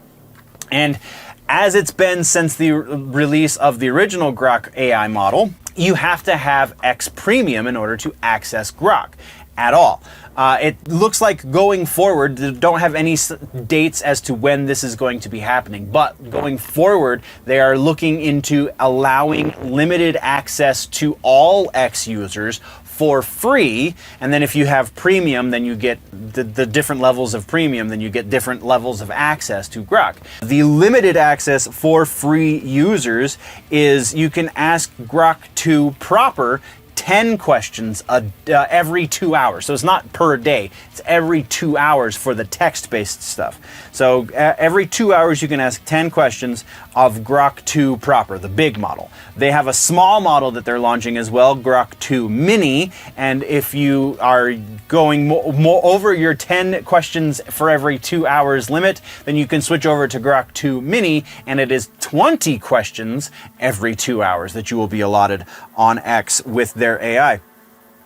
and as it's been since the release of the original Grok AI model, you have to have X Premium in order to access Grok at all. It looks like going forward, they don't have any dates as to when this is going to be happening, but going forward, they are looking into allowing limited access to all X users for free, and then if you have premium, then you get the different levels of premium, then you get different levels of access to Grok. The limited access for free users is you can ask Grok 2 proper 10 questions every 2 hours. So it's not per day, it's every 2 hours for the text-based stuff. So every 2 hours you can ask 10 questions of Grok 2 proper, the big model. They have a small model that they're launching as well, Grok 2 Mini, and if you are going more over your 10 questions for every 2 hours limit, then you can switch over to Grok 2 Mini, and it is 20 questions every 2 hours that you will be allotted on X with their AI.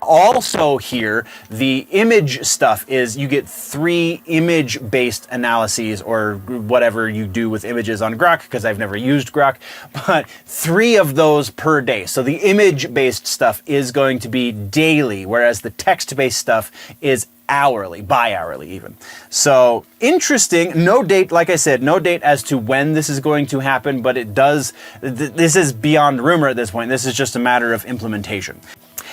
Also here, the image stuff is you get 3 image-based analyses, or whatever you do with images on Grok, because I've never used Grok, but 3 of those per day. So the image-based stuff is going to be daily, whereas the text-based stuff is hourly, bi-hourly even. So interesting. No date, like I said, no date as to when this is going to happen, but it does, this is beyond rumor at this point. This is just a matter of implementation.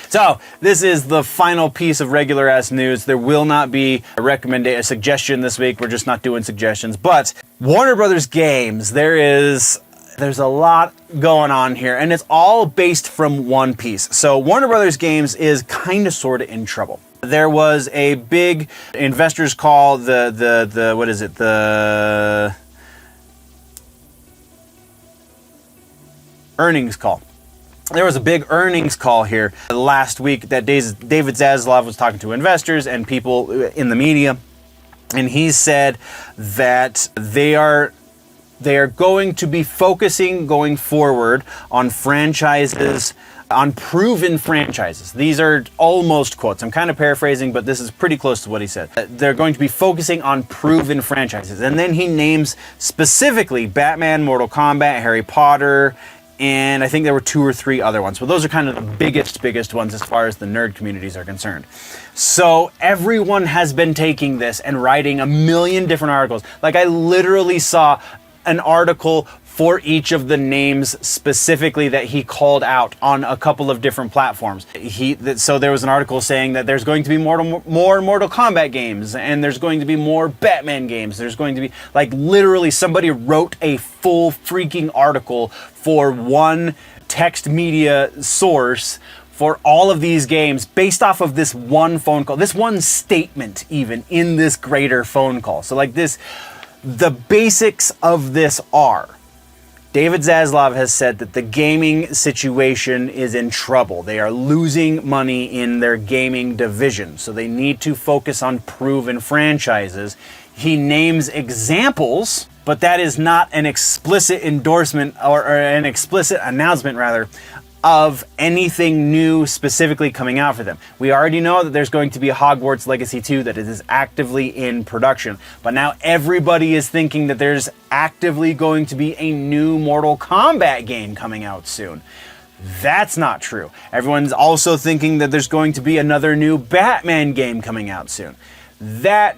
So this is the final piece of regular ass news. There will not be a suggestion this week. We're just not doing suggestions. But Warner Brothers Games, there's a lot going on here, and it's all based from one piece. So Warner Brothers Games is kind of sort of in trouble. There was a big investors call, earnings call. There was a big earnings call here last week that David Zaslav was talking to investors and people in the media, and he said that they are going to be focusing going forward on franchises, on proven franchises. These are almost quotes. I'm kind of paraphrasing, but this is pretty close to what he said. They're going to be focusing on proven franchises. And then he names specifically Batman, Mortal Kombat, Harry Potter, and I think there were 2 or 3 other ones. But those are kind of the biggest ones as far as the nerd communities are concerned. So everyone has been taking this and writing a million different articles. Like, I literally saw an article for each of the names specifically that he called out on a couple of different platforms. So there was an article saying that there's going to be more Mortal Kombat games, and there's going to be more Batman games. There's going to be, like, literally somebody wrote a full freaking article for one text media source for all of these games based off of this one phone call, this one statement even in this greater phone call. So like this, the basics of this are, David Zaslav has said that the gaming situation is in trouble. They are losing money in their gaming division, so they need to focus on proven franchises. He names examples, but that is not an explicit endorsement or an explicit announcement, rather, of anything new specifically coming out for them. We already know that there's going to be a Hogwarts Legacy 2 that is actively in production, but now everybody is thinking that there's actively going to be a new Mortal Kombat game coming out soon. That's not true. Everyone's also thinking that there's going to be another new Batman game coming out soon. That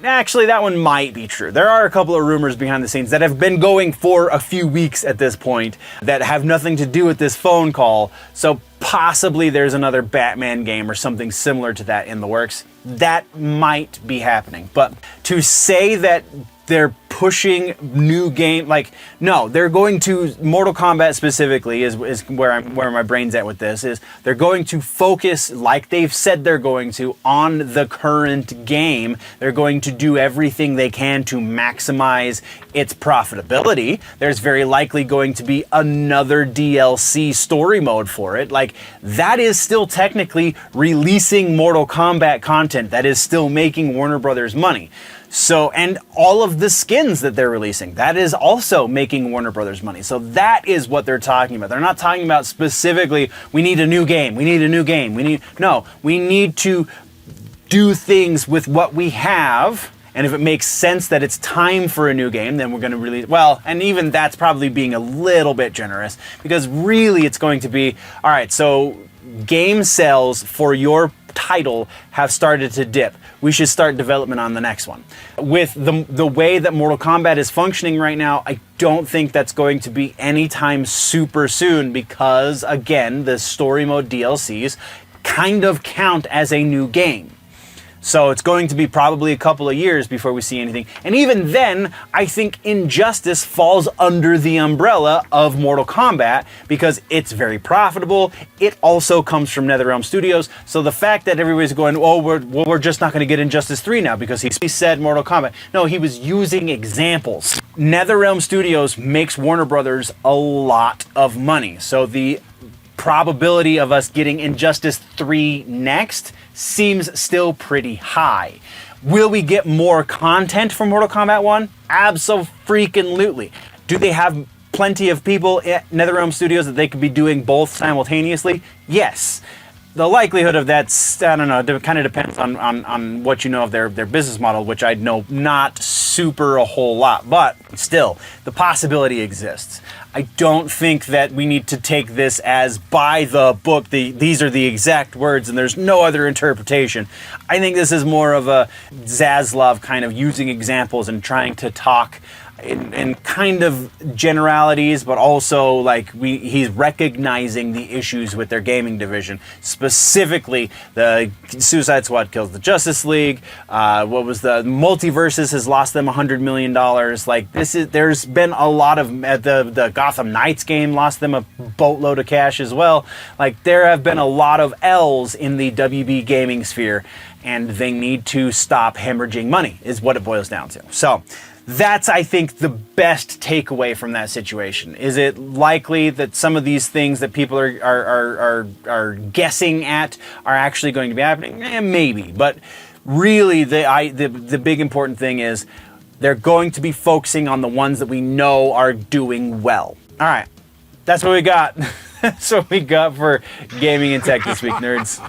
one might be true. There are a couple of rumors behind the scenes that have been going for a few weeks at this point that have nothing to do with this phone call. So possibly there's another Batman game or something similar to that in the works. That might be happening. But to say that they're pushing new game, like, no, they're going to, Mortal Kombat specifically is where my brain's at with this, is they're going to focus, like they've said they're going to, on the current game. They're going to do everything they can to maximize its profitability. There's very likely going to be another DLC story mode for it. Like, that is still technically releasing Mortal Kombat content. That is still making Warner Brothers money. So, and all of the skins that they're releasing, that is also making Warner Brothers money. So that is what they're talking about. They're not talking about specifically, we need a new game, we need a new game, we need to do things with what we have. And if it makes sense that it's time for a new game, then we're going to release, well, and even that's probably being a little bit generous, because really it's going to be, all right, so game sales for your title have started to dip. We should start development on the next one. With the way that Mortal Kombat is functioning right now, I don't think that's going to be anytime super soon, because, again, the story mode DLCs kind of count as a new game. So it's going to be probably a couple of years before we see anything. And even then, I think Injustice falls under the umbrella of Mortal Kombat because it's very profitable. It also comes from NetherRealm Studios. So the fact that everybody's going, oh, we're just not going to get Injustice 3 now because he said Mortal Kombat. No, he was using examples. NetherRealm Studios makes Warner Brothers a lot of money. So the probability of us getting Injustice 3 next seems still pretty high. Will we get more content from Mortal Kombat 1? Abso-freaking-lutely. Do they have plenty of people at NetherRealm Studios that they could be doing both simultaneously? Yes. The likelihood of that, I don't know, it kind of depends on what you know of their business model, which I know not super a whole lot, but still, the possibility exists. I don't think that we need to take this as by the book, these are the exact words and there's no other interpretation. I think this is more of a Zaslav kind of using examples and trying to talk in kind of generalities, but also like he's recognizing the issues with their gaming division. Specifically, the Suicide Squad kills the Justice League. What was the Multiverses has lost them $100 million. Like there's been a lot of the Gotham Knights game lost them a boatload of cash as well. Like there have been a lot of L's in the WB gaming sphere, and they need to stop hemorrhaging money is what it boils down to. So that's, I think, the best takeaway from that situation. Is it likely that some of these things that people are guessing at are actually going to be happening? Maybe, but really the big important thing is they're going to be focusing on the ones that we know are doing well. All right, that's what we got. That's what we got for gaming and tech this week, nerds.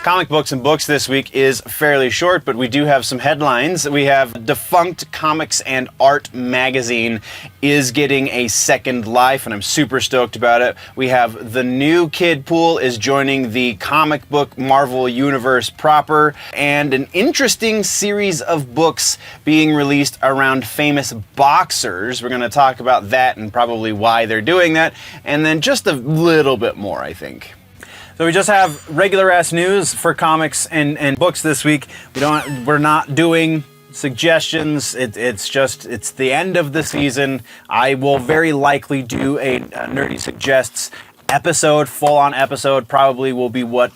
Comic books and books this week is fairly short, but we do have some headlines. We have defunct Comics and Art magazine is getting a second life, and I'm super stoked about it. We have the new Kid Pool is joining the comic book Marvel Universe proper, and an interesting series of books being released around famous boxers. We're going to talk about that and probably why they're doing that, and then just a little bit more, I think. So we just have regular ass news for comics and books this week. We're not doing suggestions. It's the end of the season. I will very likely do a Nerdy Suggests episode, full-on episode, probably will be what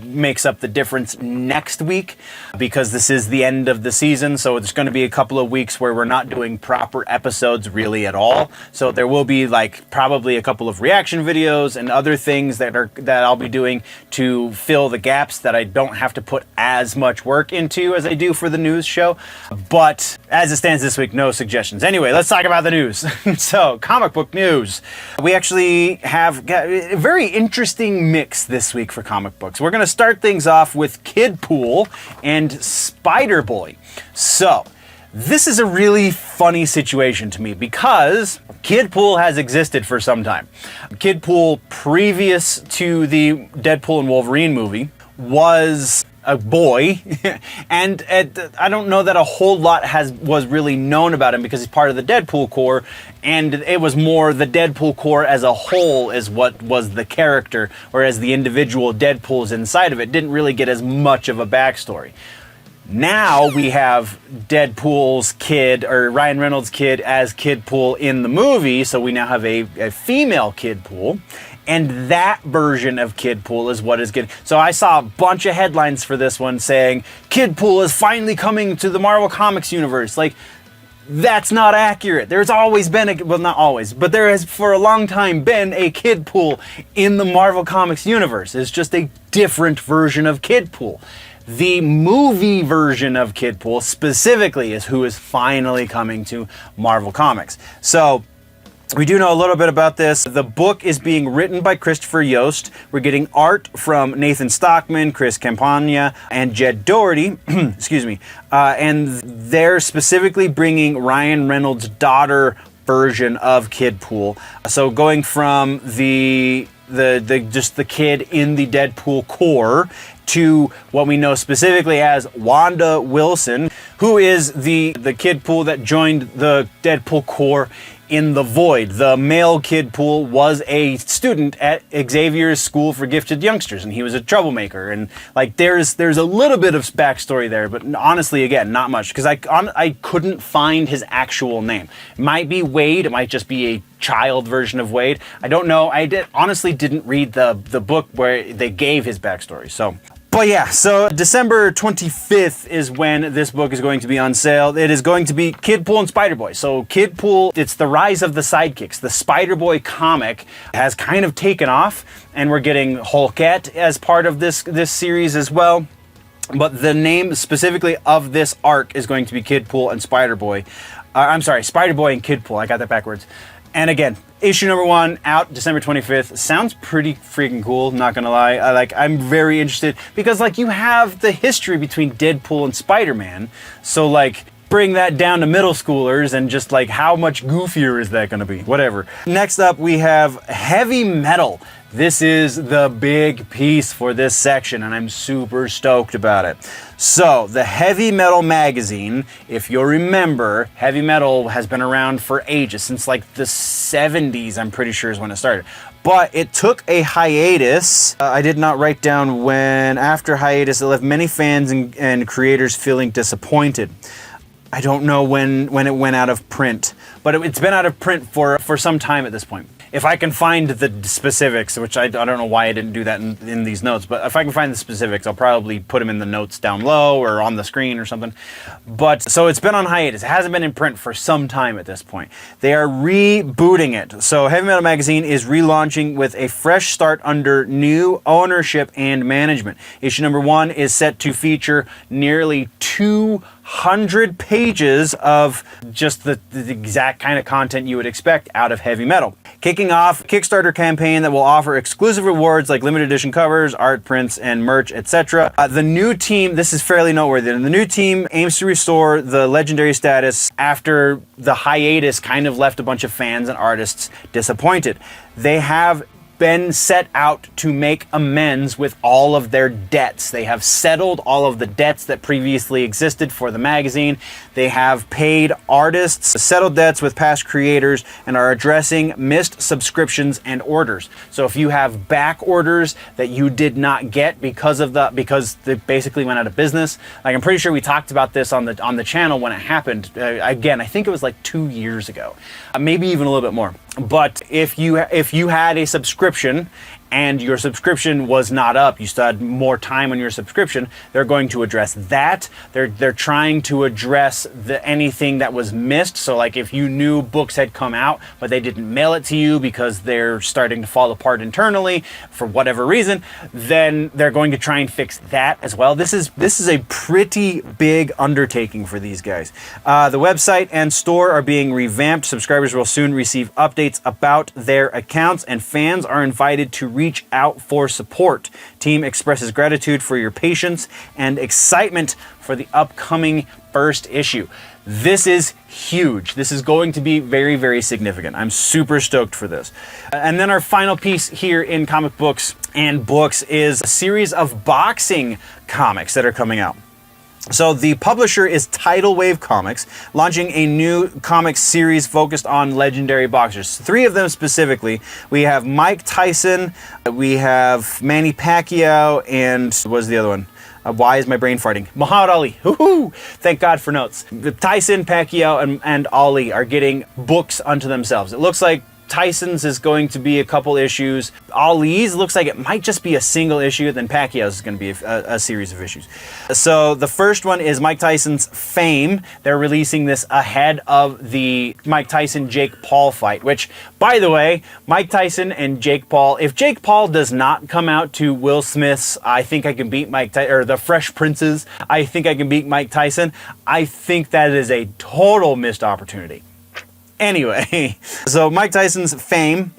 makes up the difference next week, because this is the end of the season, so it's going to be a couple of weeks where we're not doing proper episodes really at all. So there will be probably a couple of reaction videos and other things that I'll be doing to fill the gaps that I don't have to put as much work into as I do for the news show. But as it stands this week, no suggestions. Anyway, let's talk about the news. So, comic book news. We actually have got a very interesting mix this week for comic books. We're going to start things off with Kid Pool and Spider-Boy. So, this is a really funny situation to me because Kid Pool has existed for some time. Kid Pool, previous to the Deadpool and Wolverine movie, was a boy, and I don't know that a whole lot was really known about him because he's part of the Deadpool Corps, and it was more the Deadpool Corps as a whole is what was the character, whereas the individual Deadpools inside of it didn't really get as much of a backstory. Now we have Deadpool's kid, or Ryan Reynolds' kid, as Kid Pool in the movie, so we now have a female Kid Pool. And that version of Kid Pool is what is getting... So I saw a bunch of headlines for this one saying, Kid Pool is finally coming to the Marvel Comics universe. That's not accurate. There's always been well, not always, but there has for a long time been a Kid Pool in the Marvel Comics universe. It's just a different version of Kid Pool. The movie version of Kid Pool specifically is who is finally coming to Marvel Comics. So... we do know a little bit about this. The book is being written by Christopher Yost. We're getting art from Nathan Stockman, Chris Campagna, and Jed Doherty. Excuse me. And they're specifically bringing Ryan Reynolds' daughter version of Kid Pool. So going from the kid in the Deadpool Corps to what we know specifically as Wanda Wilson, who is the Kid Pool that joined the Deadpool Corps in the Void. The male Kid Pool was a student at Xavier's School for Gifted Youngsters, and he was a troublemaker. And there's a little bit of backstory there, but honestly, again, not much, because I couldn't find his actual name. It might be Wade. It might just be a child version of Wade. I don't know. I honestly didn't read the book where they gave his backstory. But yeah, so December 25th is when this book is going to be on sale. It is going to be Kid Pool and Spider-Boy. So Kid Pool, it's the rise of the sidekicks. The Spider-Boy comic has kind of taken off, and we're getting Hulkette as part of this series as well. But the name specifically of this arc is going to be Kid Pool and Spider-Boy. I'm sorry, Spider-Boy and Kid Pool. I got that backwards. And again, issue number 1 out December 25th. Sounds pretty freaking cool, not gonna lie. I'm very interested because you have the history between Deadpool and Spider-Man. So bring that down to middle schoolers and just how much goofier is that gonna be? Whatever. Next up we have Heavy Metal. This is the big piece for this section, and I'm super stoked about it. So, the Heavy Metal magazine, if you'll remember, Heavy Metal has been around for ages, since the 70s, I'm pretty sure is when it started. But it took a hiatus. I did not write down when. After hiatus, it left many fans and creators feeling disappointed. I don't know when it went out of print, but it's been out of print for some time at this point. If I can find the specifics, which I don't know why I didn't do that in these notes, but if I can find the specifics, I'll probably put them in the notes down low or on the screen or something. But so it's been on hiatus. It hasn't been in print for some time at this point. They are rebooting it. So Heavy Metal Magazine is relaunching with a fresh start under new ownership and management. Issue number 1 is set to feature nearly 200 pages of just the exact kind of content you would expect out of heavy metal. Kicking off a Kickstarter campaign that will offer exclusive rewards like limited edition covers, art prints, and merch, etc. The new team, this is fairly noteworthy, the new team aims to restore the legendary status after the hiatus kind of left a bunch of fans and artists disappointed. They have been set out to make amends with all of their debts. They have settled all of the debts that previously existed for the magazine. They have paid artists, settled debts with past creators, and are addressing missed subscriptions and orders. So if you have back orders that you did not get because they basically went out of business, like I'm pretty sure we talked about this on the channel when it happened. Again, I think it was like 2 years ago, maybe even a little bit more. But if you had a subscription and your subscription was not up, you still had more time on your subscription, they're going to address that. They're trying to address anything that was missed. So like if you knew books had come out, but they didn't mail it to you because they're starting to fall apart internally for whatever reason, then they're going to try and fix that as well. This is a pretty big undertaking for these guys. The website and store are being revamped. Subscribers will soon receive updates about their accounts, and fans are invited to reach out for support. Team expresses gratitude for your patience and excitement for the upcoming first issue. This is huge. This is going to be very, very significant. I'm super stoked for this. And then our final piece here in comic books and books is a series of boxing comics that are coming out. So the publisher is Tidal Wave Comics, launching a new comic series focused on legendary boxers. 3 of them specifically. We have Mike Tyson, we have Manny Pacquiao, and what was the other one? Why is my brain farting? Muhammad Ali. Woo-hoo! Thank God for notes. Tyson, Pacquiao, and Ali are getting books unto themselves. It looks like Tyson's is going to be a couple issues. Ali's looks like it might just be a single issue. Then Pacquiao's is going to be a series of issues. So the first one is Mike Tyson's Fame. They're releasing this ahead of the Mike Tyson-Jake Paul fight, which, by the way, Mike Tyson and Jake Paul, if Jake Paul does not come out to Will Smith's I Think I Can Beat Mike Tyson, or the Fresh Prince's I Think I Can Beat Mike Tyson, I think that is a total missed opportunity. Anyway, so Mike Tyson's Fame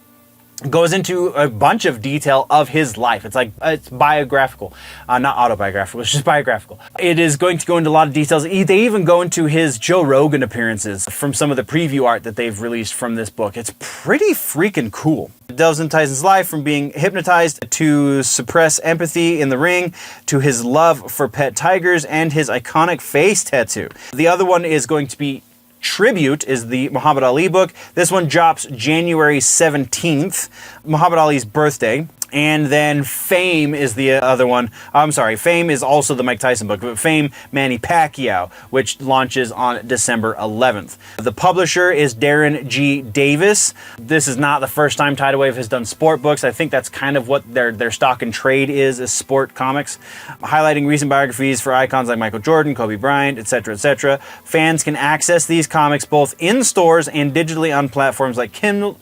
goes into a bunch of detail of his life. It's biographical, not autobiographical, it's just biographical. It is going to go into a lot of details. They even go into his Joe Rogan appearances from some of the preview art that they've released from this book. It's pretty freaking cool. It delves into Tyson's life from being hypnotized to suppress empathy in the ring to his love for pet tigers and his iconic face tattoo. The other one is going to be Tribute, is the Muhammad Ali book. This one drops January 17th, Muhammad Ali's birthday. And then Fame is the other one. I'm sorry, Fame is also the Mike Tyson book, but Fame, Manny Pacquiao, which launches on December 11th. The publisher is Darren G. Davis. This is not the first time Tidal Wave has done sport books. I think that's kind of what their stock and trade is sport comics, highlighting recent biographies for icons like Michael Jordan, Kobe Bryant, etc., etc. Fans can access these comics both in stores and digitally on platforms like Kindle,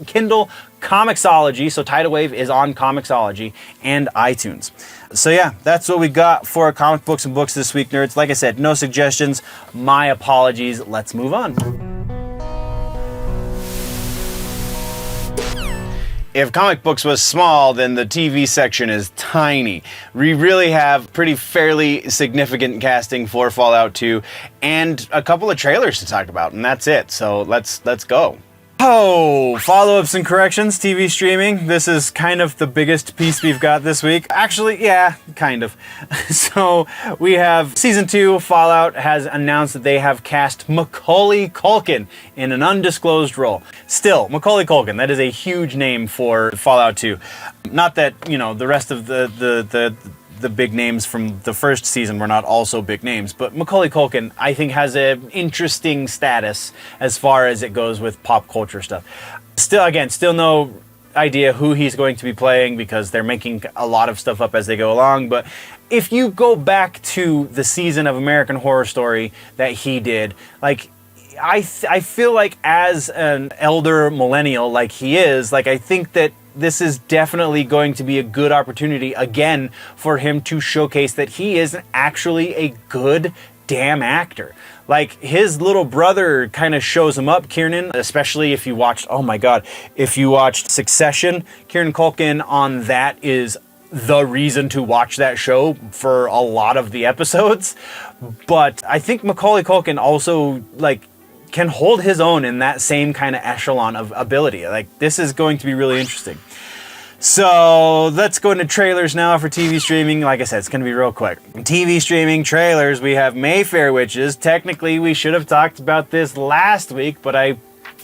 Comixology, so Tidal Wave is on Comixology, and iTunes. So yeah, that's what we got for comic books and books this week, nerds. Like I said, no suggestions. My apologies. Let's move on. If comic books was small, then the TV section is tiny. We really have fairly significant casting for Fallout 2 and a couple of trailers to talk about, and that's it. So let's go. Oh, follow-ups and corrections, TV streaming. This is kind of the biggest piece we've got this week. Actually, yeah, kind of. So we have Season 2, Fallout has announced that they have cast Macaulay Culkin in an undisclosed role. Still, Macaulay Culkin, that is a huge name for Fallout 2. Not that, the rest of the the big names from the first season were not also big names. But Macaulay Culkin, I think, has an interesting status as far as it goes with pop culture stuff. Still no idea who he's going to be playing because they're making a lot of stuff up as they go along. But if you go back to the season of American Horror Story that he did, like, I feel like as an elder millennial like he is, like, I think that this is definitely going to be a good opportunity again for him to showcase that he is actually a good damn actor. Like, his little brother kind of shows him up, Kieran, especially if you watched, oh my God, if you watched Succession, Kieran Culkin on that is the reason to watch that show for a lot of the episodes. But I think Macaulay Culkin also, like, can hold his own in that same kind of echelon of ability. Like, this is going to be really interesting. So let's go into trailers now for TV streaming. Like I said, it's going to be real quick. TV streaming trailers, we have Mayfair Witches. Technically, we should have talked about this last week, but I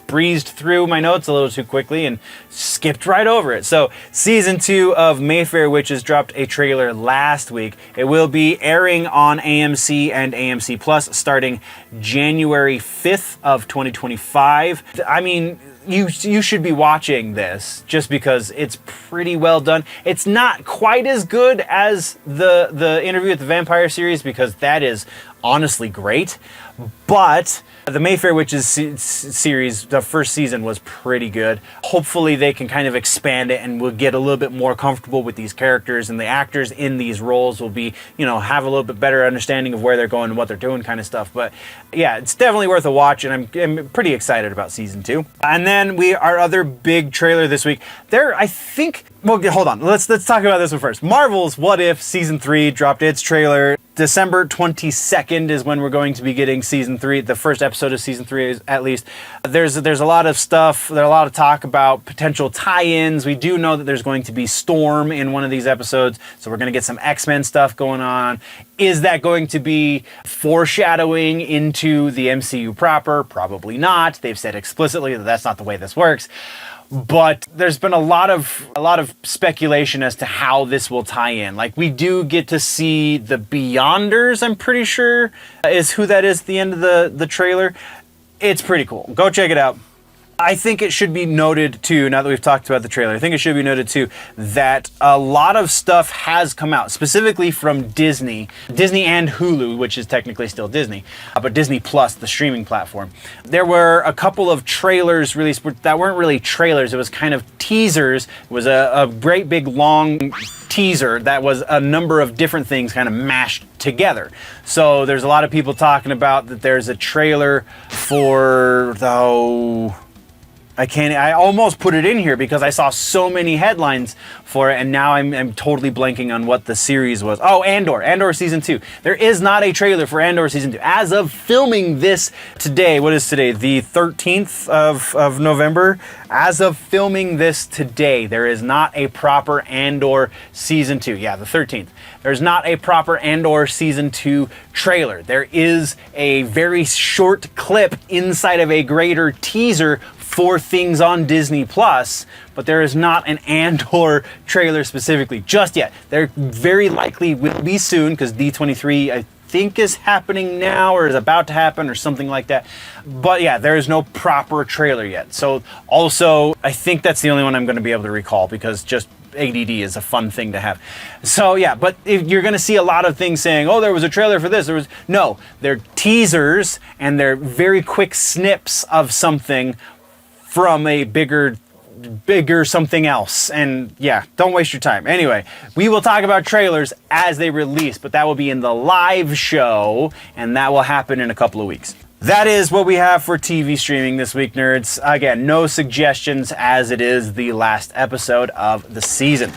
breezed through my notes a little too quickly and skipped right over it. So season 2 of Mayfair Witches dropped a trailer last week. It will be airing on AMC and AMC Plus starting January 5th of 2025. I mean, you should be watching this just because it's pretty well done. It's not quite as good as the Interview with the Vampire series because that is honestly great, but the Mayfair Witches series, the first season was pretty good. Hopefully they can kind of expand it and we'll get a little bit more comfortable with these characters, and the actors in these roles will be, have a little bit better understanding of where they're going and what they're doing kind of stuff. But yeah, it's definitely worth a watch, and I'm pretty excited about season 2. And then our other big trailer this week, hold on, let's talk about this one first. Marvel's What If Season 3 dropped its trailer. December 22nd is when we're going to be getting season 3, the first episode of season 3 at least. There's a lot of stuff, there's a lot of talk about potential tie-ins. We do know that there's going to be Storm in one of these episodes, so we're going to get some X-Men stuff going on. Is that going to be foreshadowing into the MCU proper? Probably not. They've said explicitly that that's not the way this works. But there's been a lot of speculation as to how this will tie in. Like, we do get to see the Beyonders, I'm pretty sure, is who that is at the end of the trailer. It's pretty cool. Go check it out. I think it should be noted too, now that we've talked about the trailer, I think it should be noted too that a lot of stuff has come out, specifically from Disney and Hulu, which is technically still Disney, but Disney Plus, the streaming platform. There were a couple of trailers released that weren't really trailers, it was kind of teasers. It was a great big long teaser that was a number of different things kind of mashed together. So there's a lot of people talking about that there's a trailer for I almost put it in here because I saw so many headlines for it, and now I'm totally blanking on what the series was. Oh, Andor Season 2. There is not a trailer for Andor Season 2. As of filming this today, what is today? The 13th of November? As of filming this today, there is not a proper Andor Season 2. Yeah, the 13th. There's not a proper Andor Season 2 trailer. There is a very short clip inside of a greater teaser for things on Disney Plus, but there is not an Andor trailer specifically just yet. There very likely will be soon because D23 I think is happening now or is about to happen or something like that. But yeah, there is no proper trailer yet. So also, I think that's the only one I'm going to be able to recall because just ADD is a fun thing to have. So yeah, but if you're going to see a lot of things saying, oh, there was a trailer for this. No, they're teasers and they're very quick snips of something from a bigger something else. And yeah, don't waste your time. Anyway, we will talk about trailers as they release, but that will be in the live show, and that will happen in a couple of weeks. That is what we have for TV streaming this week, nerds. Again, no suggestions as it is the last episode of the season.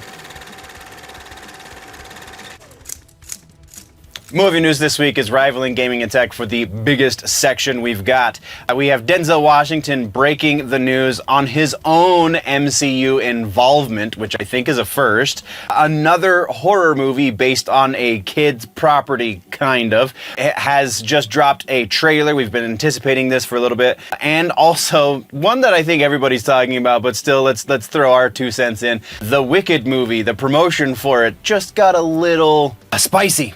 Movie news this week is rivaling gaming and tech for the biggest section we've got. We have Denzel Washington breaking the news on his own MCU involvement, which I think is a first. Another horror movie based on a kid's property, kind of. It has just dropped a trailer. We've been anticipating this for a little bit. And also, one that I think everybody's talking about, but still, let's throw our 2 cents in. The Wicked movie, the promotion for it just got a little spicy.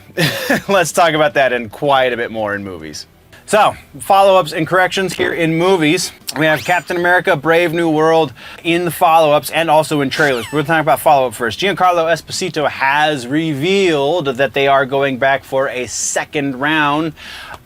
Let's talk about that and quite a bit more in movies. So, follow-ups and corrections here in movies. We have Captain America Brave New World in the follow-ups and also in trailers. We're going to talk about follow-up first. Giancarlo Esposito has revealed that they are going back for a second round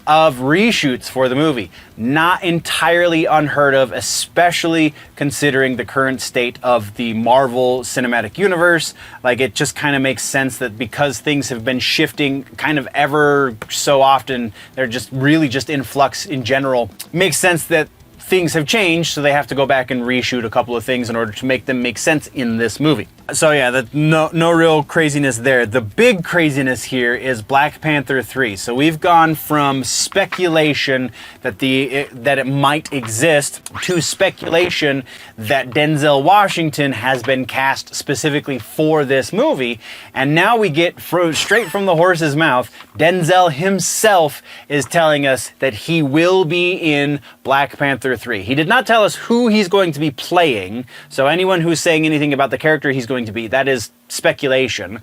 of reshoots for the movie. Not entirely unheard of, especially considering the current state of the Marvel Cinematic Universe. Like, it just kind of makes sense that because things have been shifting kind of ever so often, they're just really just in flux in general. Makes sense that things have changed, so they have to go back and reshoot a couple of things in order to make them make sense in this movie. So yeah, no real craziness there. The big craziness here is Black Panther 3. So we've gone from speculation that it might exist to speculation that Denzel Washington has been cast specifically for this movie, and now we get straight from the horse's mouth, Denzel himself is telling us that he will be in Black Panther 3. He did not tell us who he's going to be playing, so anyone who's saying anything about the character he's going to be, that is speculation.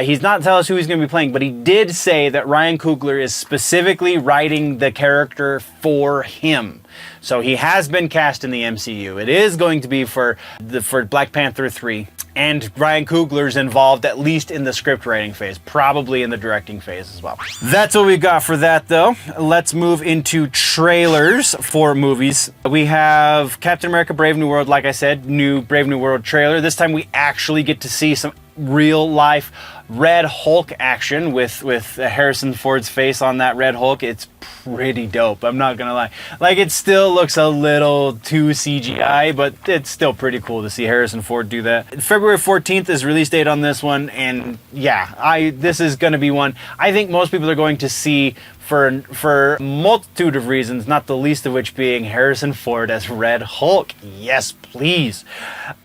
He's not telling us who he's going to be playing, but he did say that Ryan Coogler is specifically writing the character for him. So he has been cast in the MCU. It is going to be for Black Panther 3. And Ryan Coogler's involved at least in the script writing phase, probably in the directing phase as well. That's what we got for that, though. Let's move into trailers for movies. We have Captain America Brave New World, like I said, new Brave New World trailer. This time we actually get to see some real life Red Hulk action with Harrison Ford's face on that Red Hulk. It's pretty dope, I'm not gonna lie. Like, it still looks a little too CGI, but it's still pretty cool to see Harrison Ford do that. February 14th is release date on this one, and yeah, this is gonna be one I think most people are going to see for a multitude of reasons, not the least of which being Harrison Ford as Red Hulk. Yes, please.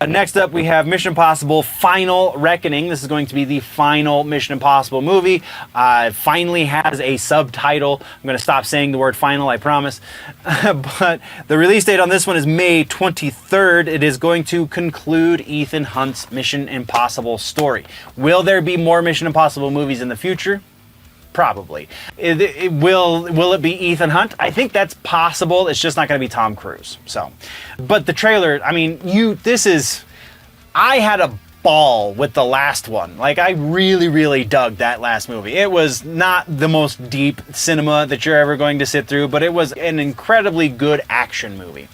Next up, we have Mission Impossible Final Reckoning. This is going to be the final Mission Impossible movie. Finally has a subtitle. I'm going to stop saying the word final, I promise. But the release date on this one is May 23rd. It is going to conclude Ethan Hunt's Mission Impossible story. Will there be more Mission Impossible movies in the future? Probably. Will it be Ethan Hunt? I think that's possible. It's just not going to be Tom Cruise. So, but the trailer, I mean, I had a ball with the last one. Like, I really dug that last movie. It was not the most deep cinema that you're ever going to sit through, but it was an incredibly good action movie.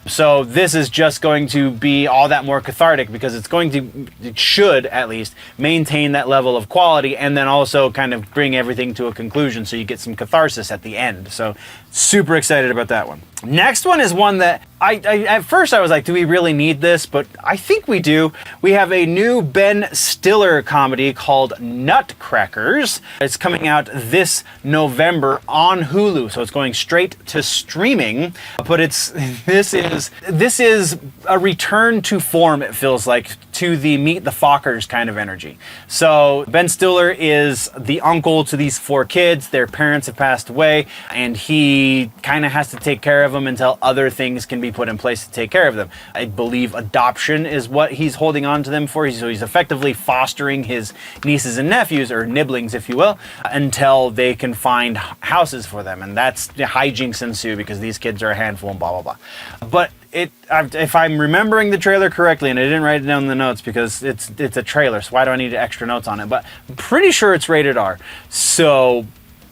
So this is just going to be all that more cathartic because it should at least maintain that level of quality and then also kind of bring everything to a conclusion so you get some catharsis at the end. So super excited about that one. Next one is one that I at first I was like, do we really need this? But I think we do. We have a new Ben Stiller comedy called Nutcrackers. It's coming out this November on Hulu, so it's going straight to streaming. But this is a return to form, it feels like, to the Meet the Fockers kind of energy. So Ben Stiller is the uncle to these 4 kids. Their parents have passed away, and he kind of has to take care of them until other things can be put in place to take care of them. I believe adoption is what he's holding on to them for. So he's effectively fostering his nieces and nephews, or nibblings if you will, until they can find houses for them. And that's the hijinks ensue because these kids are a handful and blah, blah, blah. But if I'm remembering the trailer correctly, and I didn't write it down in the notes because it's a trailer, so why do I need extra notes on it? But I'm pretty sure it's rated R. So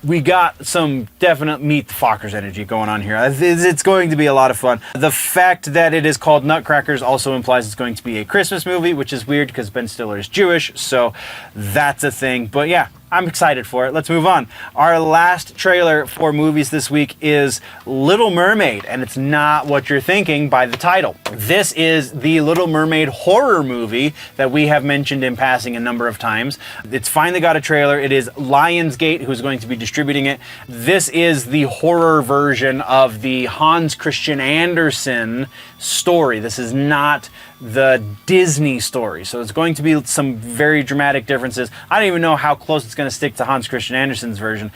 we got some definite Meet the Fockers energy going on here. It's going to be a lot of fun. The fact that it is called Nutcrackers also implies it's going to be a Christmas movie, which is weird because Ben Stiller is Jewish, so that's a thing. But yeah, I'm excited for it. Let's move on. Our last trailer for movies this week is Little Mermaid, and it's not what you're thinking by the title. This is the Little Mermaid horror movie that we have mentioned in passing a number of times. It's finally got a trailer. It is Lionsgate who's going to be distributing it. This is the horror version of the Hans Christian Andersen story. This is not the Disney story. So it's going to be some very dramatic differences. I don't even know how close it's going to stick to Hans Christian Andersen's version,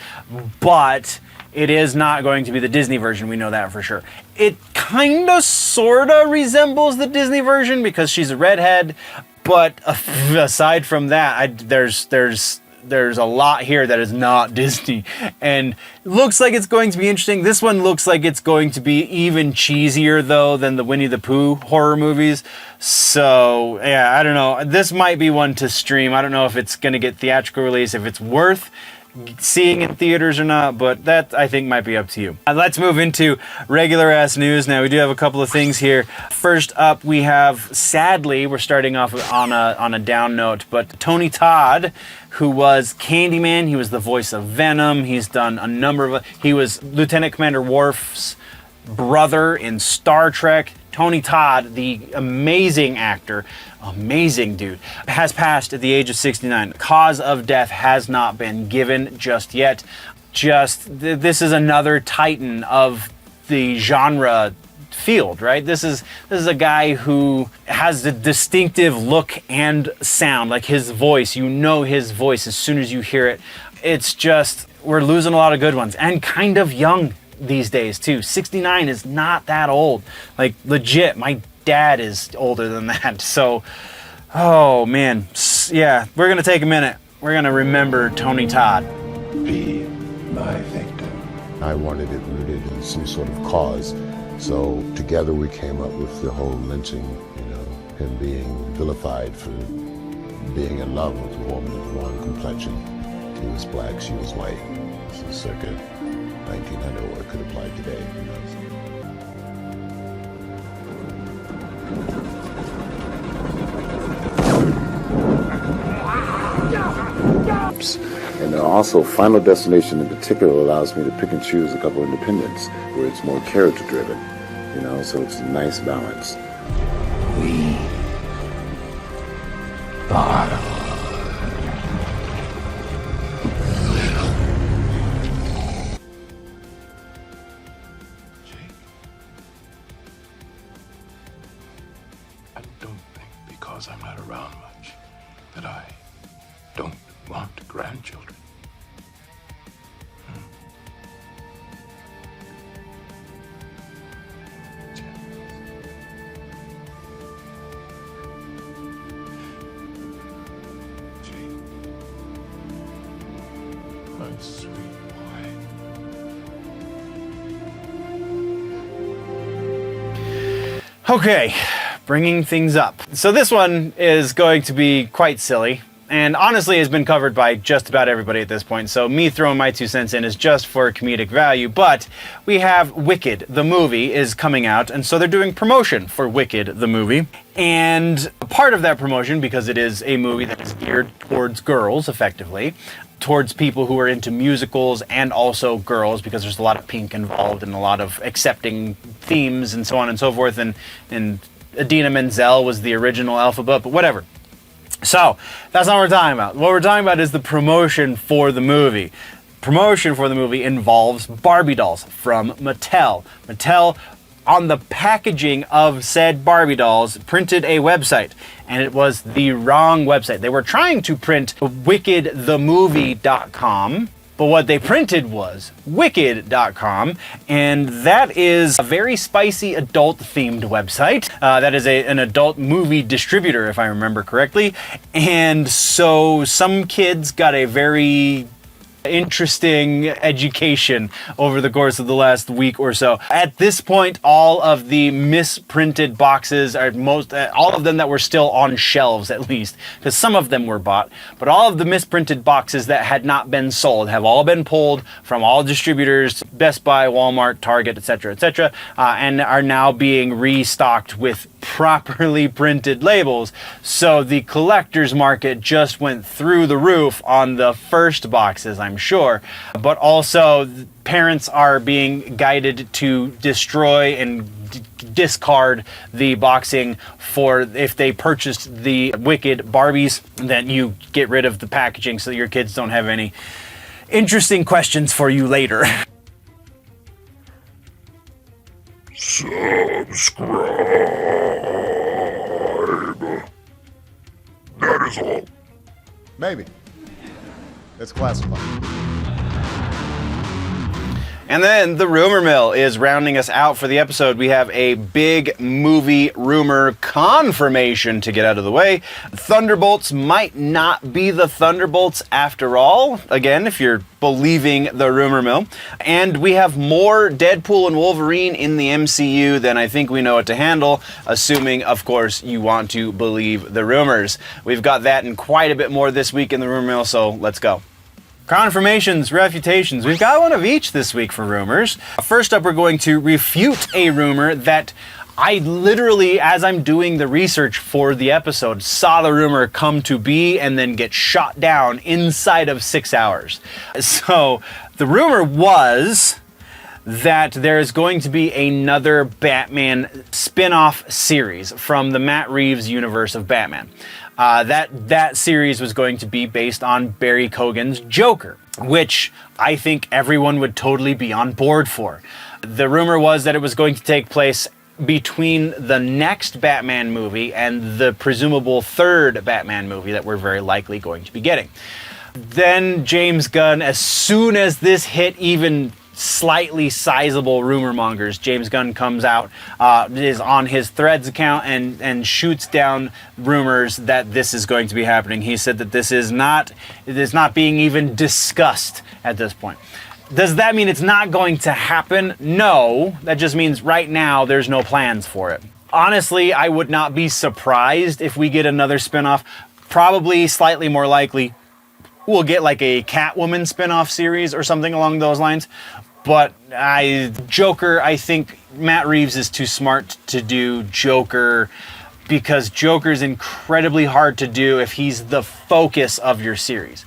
but it is not going to be the Disney version. We know that for sure. It kind of sort of resembles the Disney version because she's a redhead, but aside from that, there's a lot here that is not Disney, and looks like it's going to be interesting. This one looks like it's going to be even cheesier though than the Winnie the Pooh horror movies. So yeah, I don't know. This might be one to stream. I don't know if it's going to get theatrical release, if it's worth seeing in theaters or not, but that I think might be up to you. Let's move into regular ass news now. We do have a couple of things here. First up, we have, sadly, we're starting off on a down note, but Tony Todd, who was Candyman, he was the voice of Venom, he's done a number of, he was Lieutenant Commander Worf's brother in Star Trek. Tony Todd, the amazing actor, amazing dude, has passed at the age of 69. Cause of death has not been given just yet. This is another titan of the genre field, right? This is a guy who has a distinctive look and sound, like his voice. You know his voice as soon as you hear it. It's just, we're losing a lot of good ones, and kind of young these days too. 69 is not that old. Like legit, my dad is older than that. So, oh man, yeah, we're gonna take a minute. We're gonna remember Tony Todd. Be my victim. I wanted it rooted in some sort of cause. So together we came up with the whole lynching, him being vilified for being in love with a woman of one complexion. He was black, she was white. This is circa 1900, or it could apply today, who knows? And also, Final Destination in particular allows me to pick and choose a couple of independents where it's more character driven, so it's a nice balance. We are because I'm not around much, that I don't want grandchildren. Jake, my sweet boy. Okay, bringing things up. So this one is going to be quite silly, and honestly has been covered by just about everybody at this point, so me throwing my 2 cents in is just for comedic value. But we have Wicked, the movie, is coming out, and so they're doing promotion for Wicked, the movie. And part of that promotion, because it is a movie that is geared towards girls, effectively, towards people who are into musicals and also girls, because there's a lot of pink involved and a lot of accepting themes and so on and so forth, and Idina Menzel was the original Alphabet, but whatever. So, that's not what we're talking about. What we're talking about is the promotion for the movie. Promotion for the movie involves Barbie dolls from Mattel. Mattel, on the packaging of said Barbie dolls, printed a website, and it was the wrong website. They were trying to print wickedthemovie.com, but what they printed was wicked.com, and that is a very spicy adult-themed website. That is an adult movie distributor, if I remember correctly. And so some kids got a very interesting education over the course of the last week or so. At this point, all of the misprinted boxes are all of them that were still on shelves, at least, because some of them were bought, but all of the misprinted boxes that had not been sold have all been pulled from all distributors, Best Buy, Walmart, Target, etc., and are now being restocked with properly printed labels. So the collector's market just went through the roof on the first boxes, I'm sure. But also, parents are being guided to destroy and discard the boxing for if they purchased the Wicked Barbies, then you get rid of the packaging so that your kids don't have any interesting questions for you later. Subscribe. That is all. Maybe. It's classified. And then the rumor mill is rounding us out for the episode. We have a big movie rumor confirmation to get out of the way. Thunderbolts might not be the Thunderbolts after all. Again, if you're believing the rumor mill. And we have more Deadpool and Wolverine in the MCU than I think we know what to handle, assuming, of course, you want to believe the rumors. We've got that and quite a bit more this week in the rumor mill, so let's go. Confirmations, refutations. We've got one of each this week for rumors. First up, we're going to refute a rumor that I literally, as I'm doing the research for the episode, saw the rumor come to be and then get shot down inside of 6 hours. So the rumor was that there's going to be another Batman spin-off series from the Matt Reeves universe of Batman. That series was going to be based on Barry Keoghan's Joker, which I think everyone would totally be on board for. The rumor was that it was going to take place between the next Batman movie and the presumable third Batman movie that we're very likely going to be getting. Then James Gunn, as soon as this hit even slightly sizable rumor mongers, James Gunn comes out, is on his Threads account and shoots down rumors that this is going to be happening. He said that it is not being even discussed at this point. Does that mean it's not going to happen? No, that just means right now there's no plans for it. Honestly, I would not be surprised if we get another spinoff. Probably slightly more likely we'll get like a Catwoman spin-off series or something along those lines. But Joker, I think Matt Reeves is too smart to do Joker because Joker's incredibly hard to do if he's the focus of your series.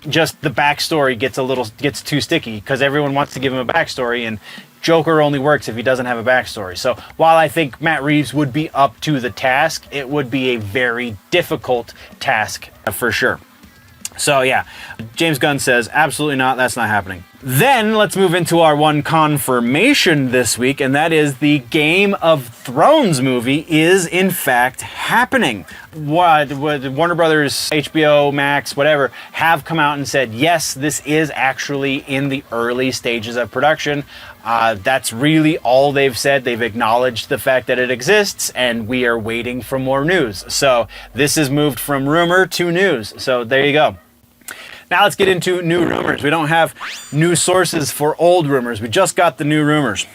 Just the backstory gets too sticky because everyone wants to give him a backstory, and Joker only works if he doesn't have a backstory. So while I think Matt Reeves would be up to the task, it would be a very difficult task for sure. So yeah, James Gunn says, absolutely not, that's not happening. Then let's move into our one confirmation this week, and that is the Game of Thrones movie is in fact happening. Warner Brothers, HBO Max, whatever, have come out and said, yes, this is actually in the early stages of production. That's really all they've said. They've acknowledged the fact that it exists, and we are waiting for more news. So this has moved from rumor to news. So there you go. Now let's get into new rumors. We don't have new sources for old rumors. We just got the new rumors.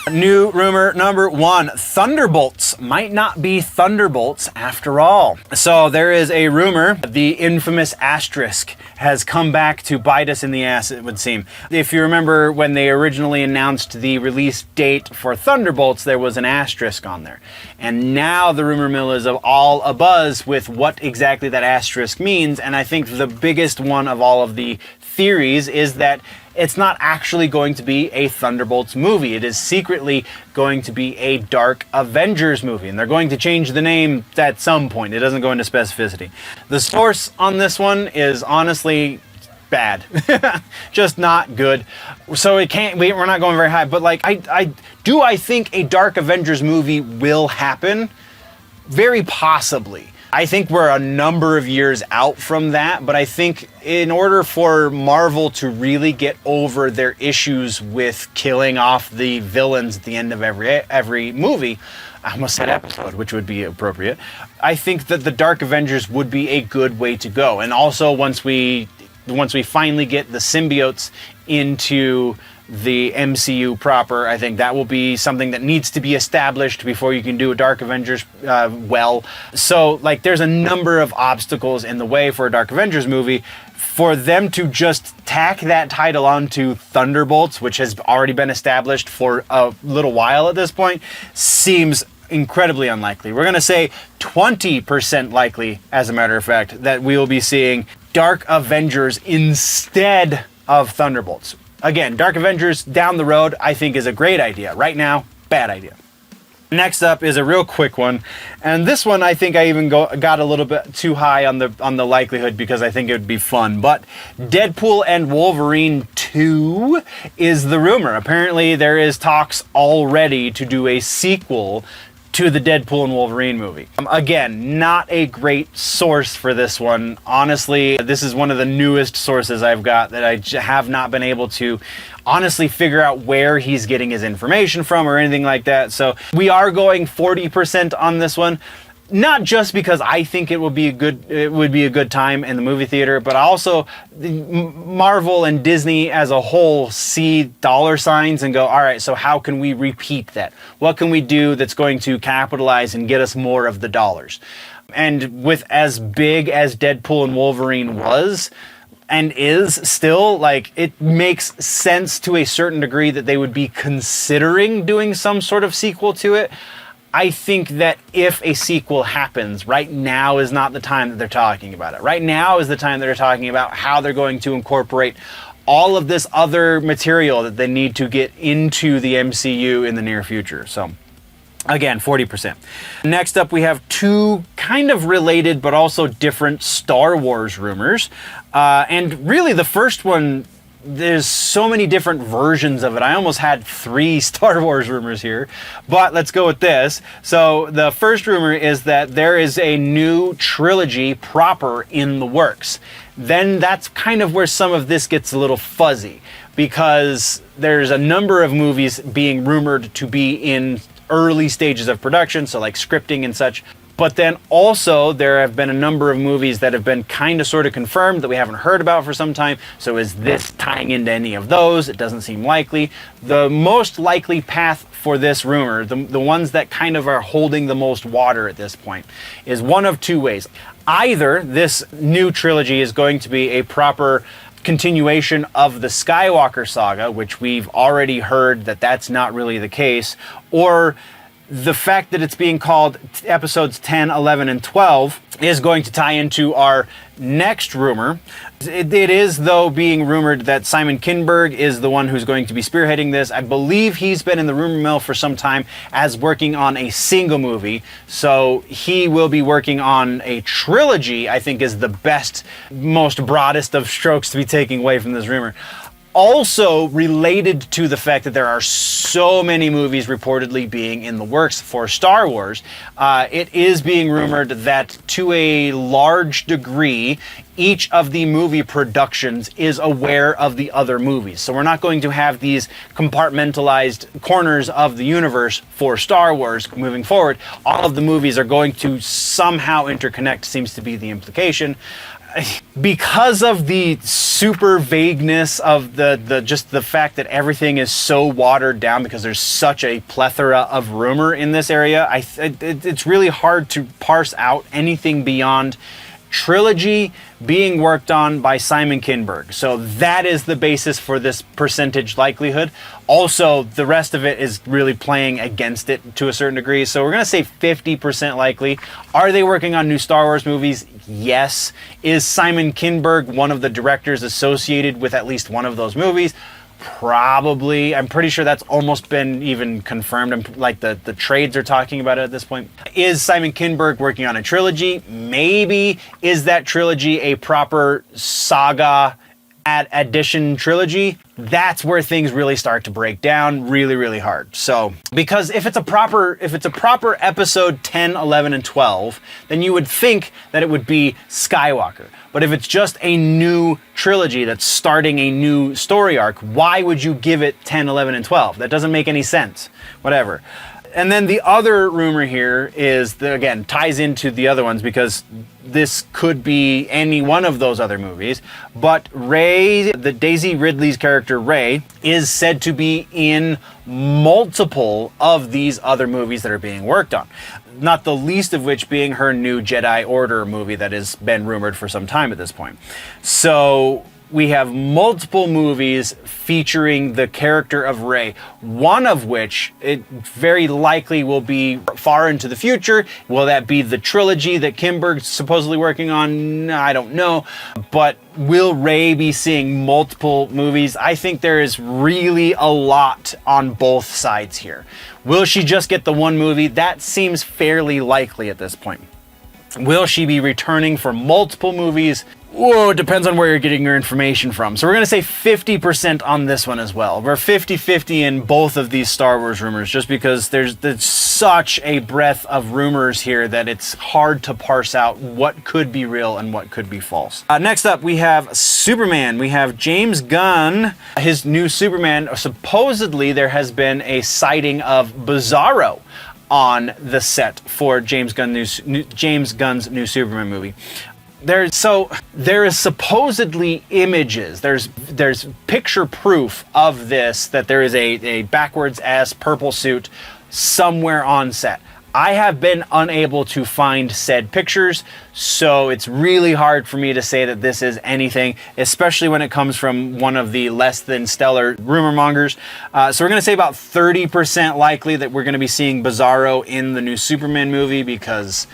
New rumor number one, Thunderbolts might not be Thunderbolts after all. So there is a rumor, the infamous asterisk has come back to bite us in the ass, it would seem. If you remember when they originally announced the release date for Thunderbolts, there was an asterisk on there. And now the rumor mill is all abuzz with what exactly that asterisk means, and I think the biggest one of all of the theories is that it's not actually going to be a Thunderbolts movie. It is secretly going to be a Dark Avengers movie, and they're going to change the name at some point. It doesn't go into specificity. The source on this one is honestly bad. Just not good. So we're not going very high, but like I think a Dark Avengers movie will happen? Very possibly. I think we're a number of years out from that, but I think in order for Marvel to really get over their issues with killing off the villains at the end of every movie, I almost said episode, which would be appropriate, I think that the Dark Avengers would be a good way to go. And also once we finally get the symbiotes into the MCU proper, I think that will be something that needs to be established before you can do a Dark Avengers well. So like there's a number of obstacles in the way for a Dark Avengers movie. For them to just tack that title onto Thunderbolts, which has already been established for a little while at this point, seems incredibly unlikely. We're going to say 20% likely, as a matter of fact, that we will be seeing Dark Avengers instead of Thunderbolts. Again, Dark Avengers down the road, I think, is a great idea. Right now, bad idea. Next up is a real quick one, and this one I think I even got a little bit too high on the likelihood because I think it would be fun. But Deadpool and Wolverine 2 is the rumor. Apparently there is talks already to do a sequel to the Deadpool and Wolverine movie. Again, not a great source for this one. Honestly, this is one of the newest sources I've got that I have not been able to honestly figure out where he's getting his information from or anything like that. So we are going 40% on this one. Not just because I think it would be a good time in the movie theater, but also Marvel and Disney as a whole see dollar signs and go, all right, so how can we repeat that? What can we do that's going to capitalize and get us more of the dollars? And with as big as Deadpool and Wolverine was, and is still, like, it makes sense to a certain degree that they would be considering doing some sort of sequel to it. I think that if a sequel happens, right now is not the time that they're talking about it. Right now is the time that they're talking about how they're going to incorporate all of this other material that they need to get into the MCU in the near future. So, again, 40%. Next up, we have two kind of related but also different Star Wars rumors. And really the first one, there's so many different versions of it. I almost had 3 Star Wars rumors here, but let's go with this. So the first rumor is that there is a new trilogy proper in the works. Then that's kind of where some of this gets a little fuzzy, because there's a number of movies being rumored to be in early stages of production, so like scripting and such. But then also there have been a number of movies that have been kind of sort of confirmed that we haven't heard about for some time. So is this tying into any of those? It doesn't seem likely. The most likely path for this rumor, the ones that kind of are holding the most water at this point, is one of two ways. Either this new trilogy is going to be a proper continuation of the Skywalker saga, which we've already heard that that's not really the case, or the fact that it's being called episodes 10, 11, and 12 is going to tie into our next rumor. It is, though, being rumored that Simon Kinberg is the one who's going to be spearheading this. I believe he's been in the rumor mill for some time as working on a single movie. So he will be working on a trilogy, I think is the best, most broadest of strokes to be taking away from this rumor. Also related to the fact that there are so many movies reportedly being in the works for Star Wars, it is being rumored that to a large degree, each of the movie productions is aware of the other movies. So we're not going to have these compartmentalized corners of the universe for Star Wars moving forward. All of the movies are going to somehow interconnect, seems to be the implication. Because of the super vagueness of just the fact that everything is so watered down, because there's such a plethora of rumor in this area, it's really hard to parse out anything beyond trilogy being worked on by Simon Kinberg. So that is the basis for this percentage likelihood. Also, the rest of it is really playing against it to a certain degree. So we're going to say 50% likely. Are they working on new Star Wars movies? Yes. Is Simon Kinberg one of the directors associated with at least one of those movies? Probably. I'm pretty sure that's almost been even confirmed. Like the trades are talking about it at this point. Is Simon Kinberg working on a trilogy? Maybe. Is that trilogy a proper saga addition trilogy? That's where things really start to break down really, really hard. So, because if it's a proper episode 10, 11, and 12, then you would think that it would be Skywalker. But if it's just a new trilogy that's starting a new story arc, why would you give it 10, 11, and 12? That doesn't make any sense. Whatever. And then the other rumor here is, that, again, ties into the other ones because this could be any one of those other movies. But Rey, the Daisy Ridley's character Rey, is said to be in multiple of these other movies that are being worked on. Not the least of which being her new Jedi Order movie that has been rumored for some time at this point. So we have multiple movies featuring the character of Rey, one of which it very likely will be far into the future. Will that be the trilogy that Kimberg's supposedly working on? I don't know. But will Rey be seeing multiple movies? I think there is really a lot on both sides here. Will she just get the one movie? That seems fairly likely at this point. Will she be returning for multiple movies? Whoa, it depends on where you're getting your information from. So we're going to say 50% on this one as well. We're 50-50 in both of these Star Wars rumors, just because there's such a breadth of rumors here that it's hard to parse out what could be real and what could be false. Next up, we have Superman. We have James Gunn, his new Superman. Supposedly, there has been a sighting of Bizarro on the set for James Gunn's new Superman movie. There is supposedly images. There's picture proof of this, that there is a backwards ass purple suit somewhere on set. I have been unable to find said pictures, so it's really hard for me to say that this is anything, especially when it comes from one of the less than stellar rumor mongers. So we're going to say about 30% likely that we're going to be seeing Bizarro in the new Superman movie, because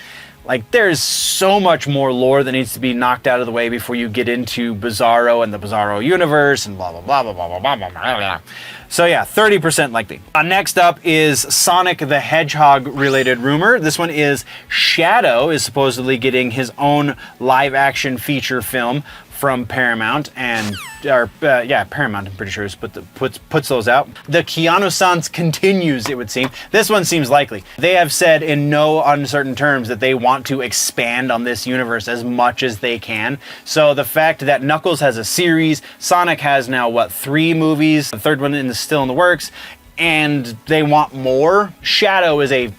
there's so much more lore that needs to be knocked out of the way before you get into Bizarro and the Bizarro universe and blah, blah, blah, blah, blah, blah, blah, blah, blah. So yeah, 30% likely. Next up is Sonic the Hedgehog related rumor. This one is Shadow is supposedly getting his own live action feature film from Paramount, and Paramount, I'm pretty sure, puts those out. The Keanu-sans continues, it would seem. This one seems likely. They have said in no uncertain terms that they want to expand on this universe as much as they can. So the fact that Knuckles has a series, Sonic has now, 3 movies, the third one is still in the works, and they want more. Shadow is a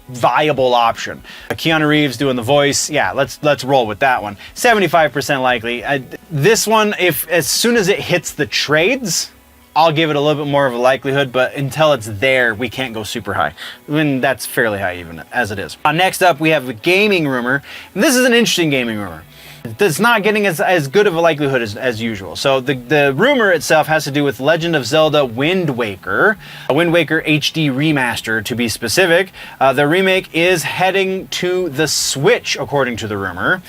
viable option. Keanu Reeves doing the voice, yeah, let's roll with that one. 75% likely. This one, if as soon as it hits the trades, I'll give it a little bit more of a likelihood, but until it's there, we can't go super high. I mean, that's fairly high even as it is. Next up, we have a gaming rumor. And this is an interesting gaming rumor. It's not getting as good of a likelihood as usual. So the rumor itself has to do with Legend of Zelda Wind Waker, a Wind Waker HD remaster to be specific. The remake is heading to the Switch, according to the rumor.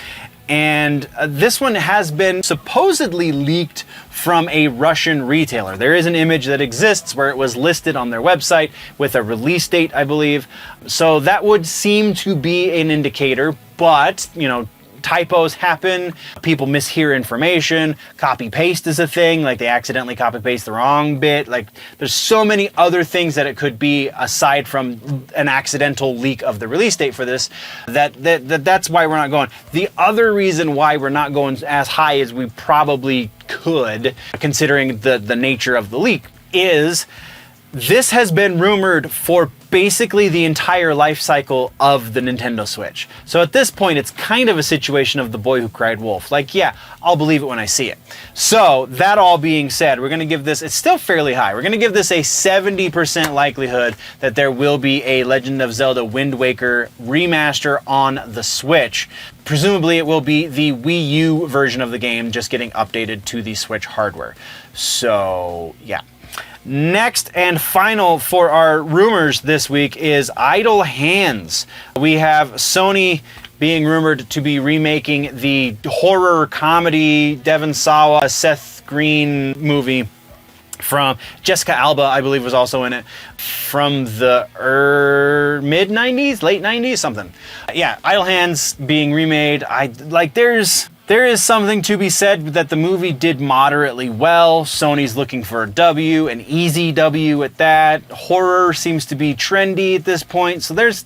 And this one has been supposedly leaked from a Russian retailer. There is an image that exists where it was listed on their website with a release date, I believe. So that would seem to be an indicator, but, typos happen, people mishear information, copy paste is a thing, they accidentally copy paste the wrong bit. There's so many other things that it could be aside from an accidental leak of the release date for this, that's why we're not going. The other reason why we're not going as high as we probably could, considering the nature of the leak, is this has been rumored for basically the entire life cycle of the Nintendo Switch. So at this point, it's kind of a situation of the boy who cried wolf. Yeah, I'll believe it when I see it. So that all being said, we're going to give this, it's still fairly high. We're going to give this a 70% likelihood that there will be a Legend of Zelda Wind Waker remaster on the Switch. Presumably it will be the Wii U version of the game, just getting updated to the Switch hardware. So yeah. Next and final for our rumors this week is Idle Hands. We have Sony being rumored to be remaking the horror comedy Devon Sawa, Seth Green movie from Jessica Alba, I believe, was also in it, from the mid-90s, late 90s, something. Yeah, Idle Hands being remade. There is something to be said that the movie did moderately well. Sony's looking for a W, an easy W at that. Horror seems to be trendy at this point. So there's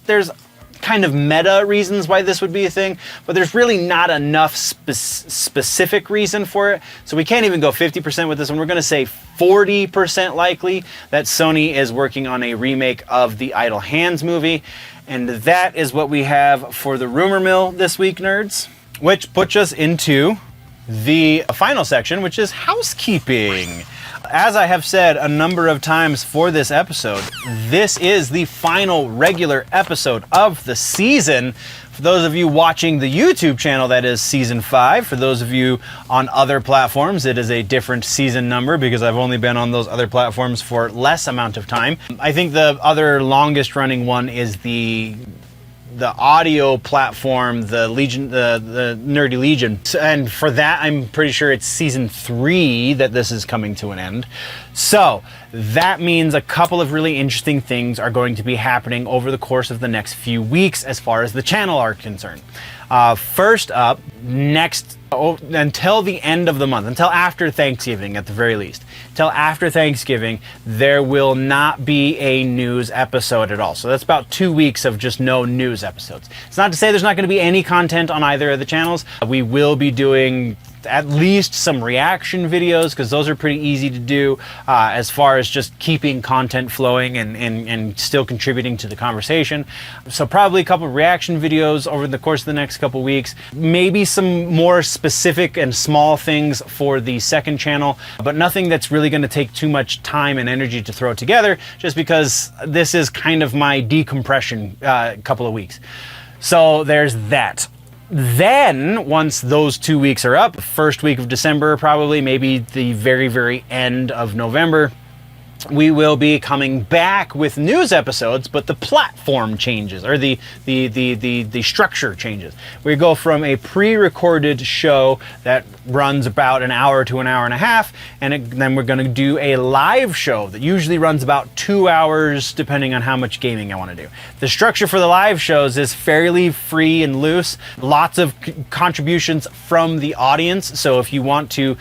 kind of meta reasons why this would be a thing, but there's really not enough specific reason for it. So we can't even go 50% with this one. We're going to say 40% likely that Sony is working on a remake of the Idle Hands movie. And that is what we have for the rumor mill this week, nerds. Which puts us into the final section, which is housekeeping. As I have said a number of times for this episode, this is the final regular episode of the season. For those of you watching the YouTube channel, that is season 5. For those of you on other platforms, it is a different season number because I've only been on those other platforms for less amount of time. I think the other longest running one is the audio platform, the Legion, the Nerdy Legion. And for that, I'm pretty sure it's season 3 that this is coming to an end. So that means a couple of really interesting things are going to be happening over the course of the next few weeks as far as the channel are concerned. First up, until the end of the month, until after Thanksgiving at the very least, until after Thanksgiving, there will not be a news episode at all. So that's about 2 weeks of just no news episodes. It's not to say there's not going to be any content on either of the channels. We will be doing at least some reaction videos because those are pretty easy to do as far as just keeping content flowing and still contributing to the conversation. So probably a couple of reaction videos over the course of the next couple weeks, maybe some more specific and small things for the second channel, but nothing that's really going to take too much time and energy to throw together just because this is kind of my decompression couple of weeks. So there's that. Then, once those 2 weeks are up, first week of December, probably, maybe the very, very end of November, we will be coming back with news episodes, but the platform changes, or the structure changes. We go from a pre-recorded show that runs about an hour to an hour and a half, and then we're going to do a live show that usually runs about 2 hours, depending on how much gaming I want to do. The structure for the live shows is fairly free and loose. Lots of contributions from the audience. So if you want to,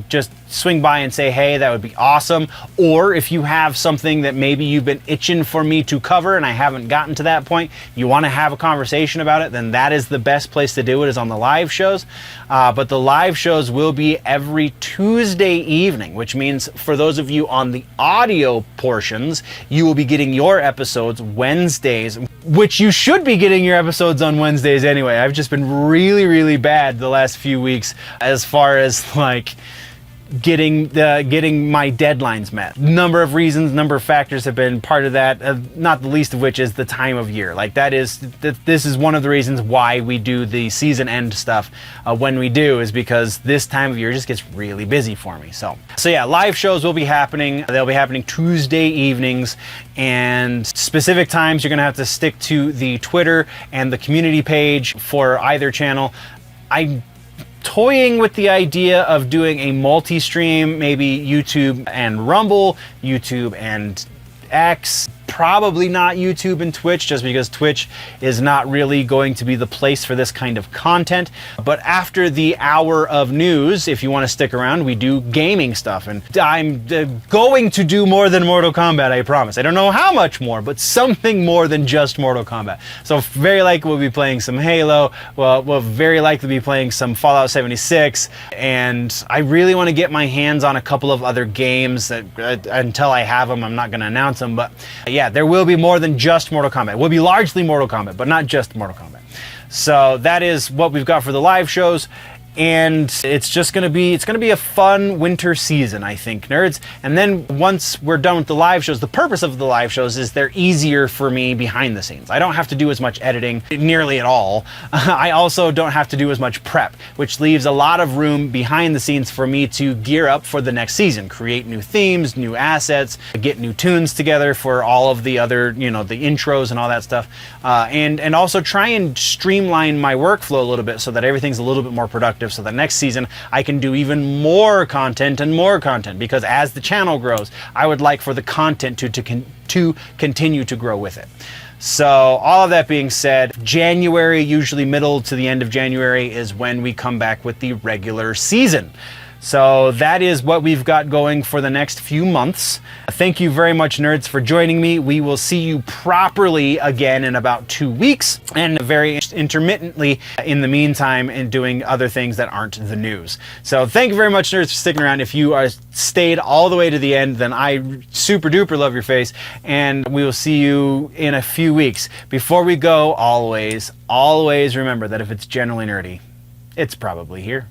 just swing by and say, hey, that would be awesome. Or if you have something that maybe you've been itching for me to cover and I haven't gotten to that point, you want to have a conversation about it, then that is the best place to do it, is on the live shows. But the live shows will be every Tuesday evening, which means for those of you on the audio portions, you will be getting your episodes Wednesdays, which you should be getting your episodes on Wednesdays anyway. I've just been really, really bad the last few weeks as far as getting my deadlines met. Number of reasons, number of factors have been part of that, not the least of which is the time of year. This is one of the reasons why we do the season end stuff when we do, is because this time of year just gets really busy for me. So yeah, live shows will be happening. They'll be happening Tuesday evenings, and specific times you're gonna have to stick to the Twitter and the community page for either channel. I'm toying with the idea of doing a multi-stream, maybe YouTube and Rumble, YouTube and X, probably not YouTube and Twitch, just because Twitch is not really going to be the place for this kind of content. But after the hour of news, if you want to stick around, we do gaming stuff, and I'm going to do more than Mortal Kombat, I promise. I don't know how much more, but something more than just Mortal Kombat. So very likely we'll be playing some Halo, we'll very likely be playing some Fallout 76, and I really want to get my hands on a couple of other games that until I have them, I'm not going to announce them, but yeah, there will be more than just Mortal Kombat. It will be largely Mortal Kombat, but not just Mortal Kombat. So that is what we've got for the live shows. And it's just going to be a fun winter season, I think, nerds. And then once we're done with the live shows, the purpose of the live shows is they're easier for me behind the scenes. I don't have to do as much editing, nearly at all. I also don't have to do as much prep, which leaves a lot of room behind the scenes for me to gear up for the next season, create new themes, new assets, get new tunes together for all of the other, the intros and all that stuff. And also try and streamline my workflow a little bit so that everything's a little bit more productive. So the next season I can do even more content and more content, because as the channel grows, I would like for the content to continue to grow with it. So all of that being said, January, usually middle to the end of January, is when we come back with the regular season. So that is what we've got going for the next few months. Thank you very much, nerds, for joining me. We will see you properly again in about 2 weeks, and very intermittently in the meantime, in doing other things that aren't the news. So thank you very much, nerds, for sticking around. If you are stayed all the way to the end, then I super duper love your face, and we will see you in a few weeks. Before we go, always remember that if it's generally nerdy, it's probably here.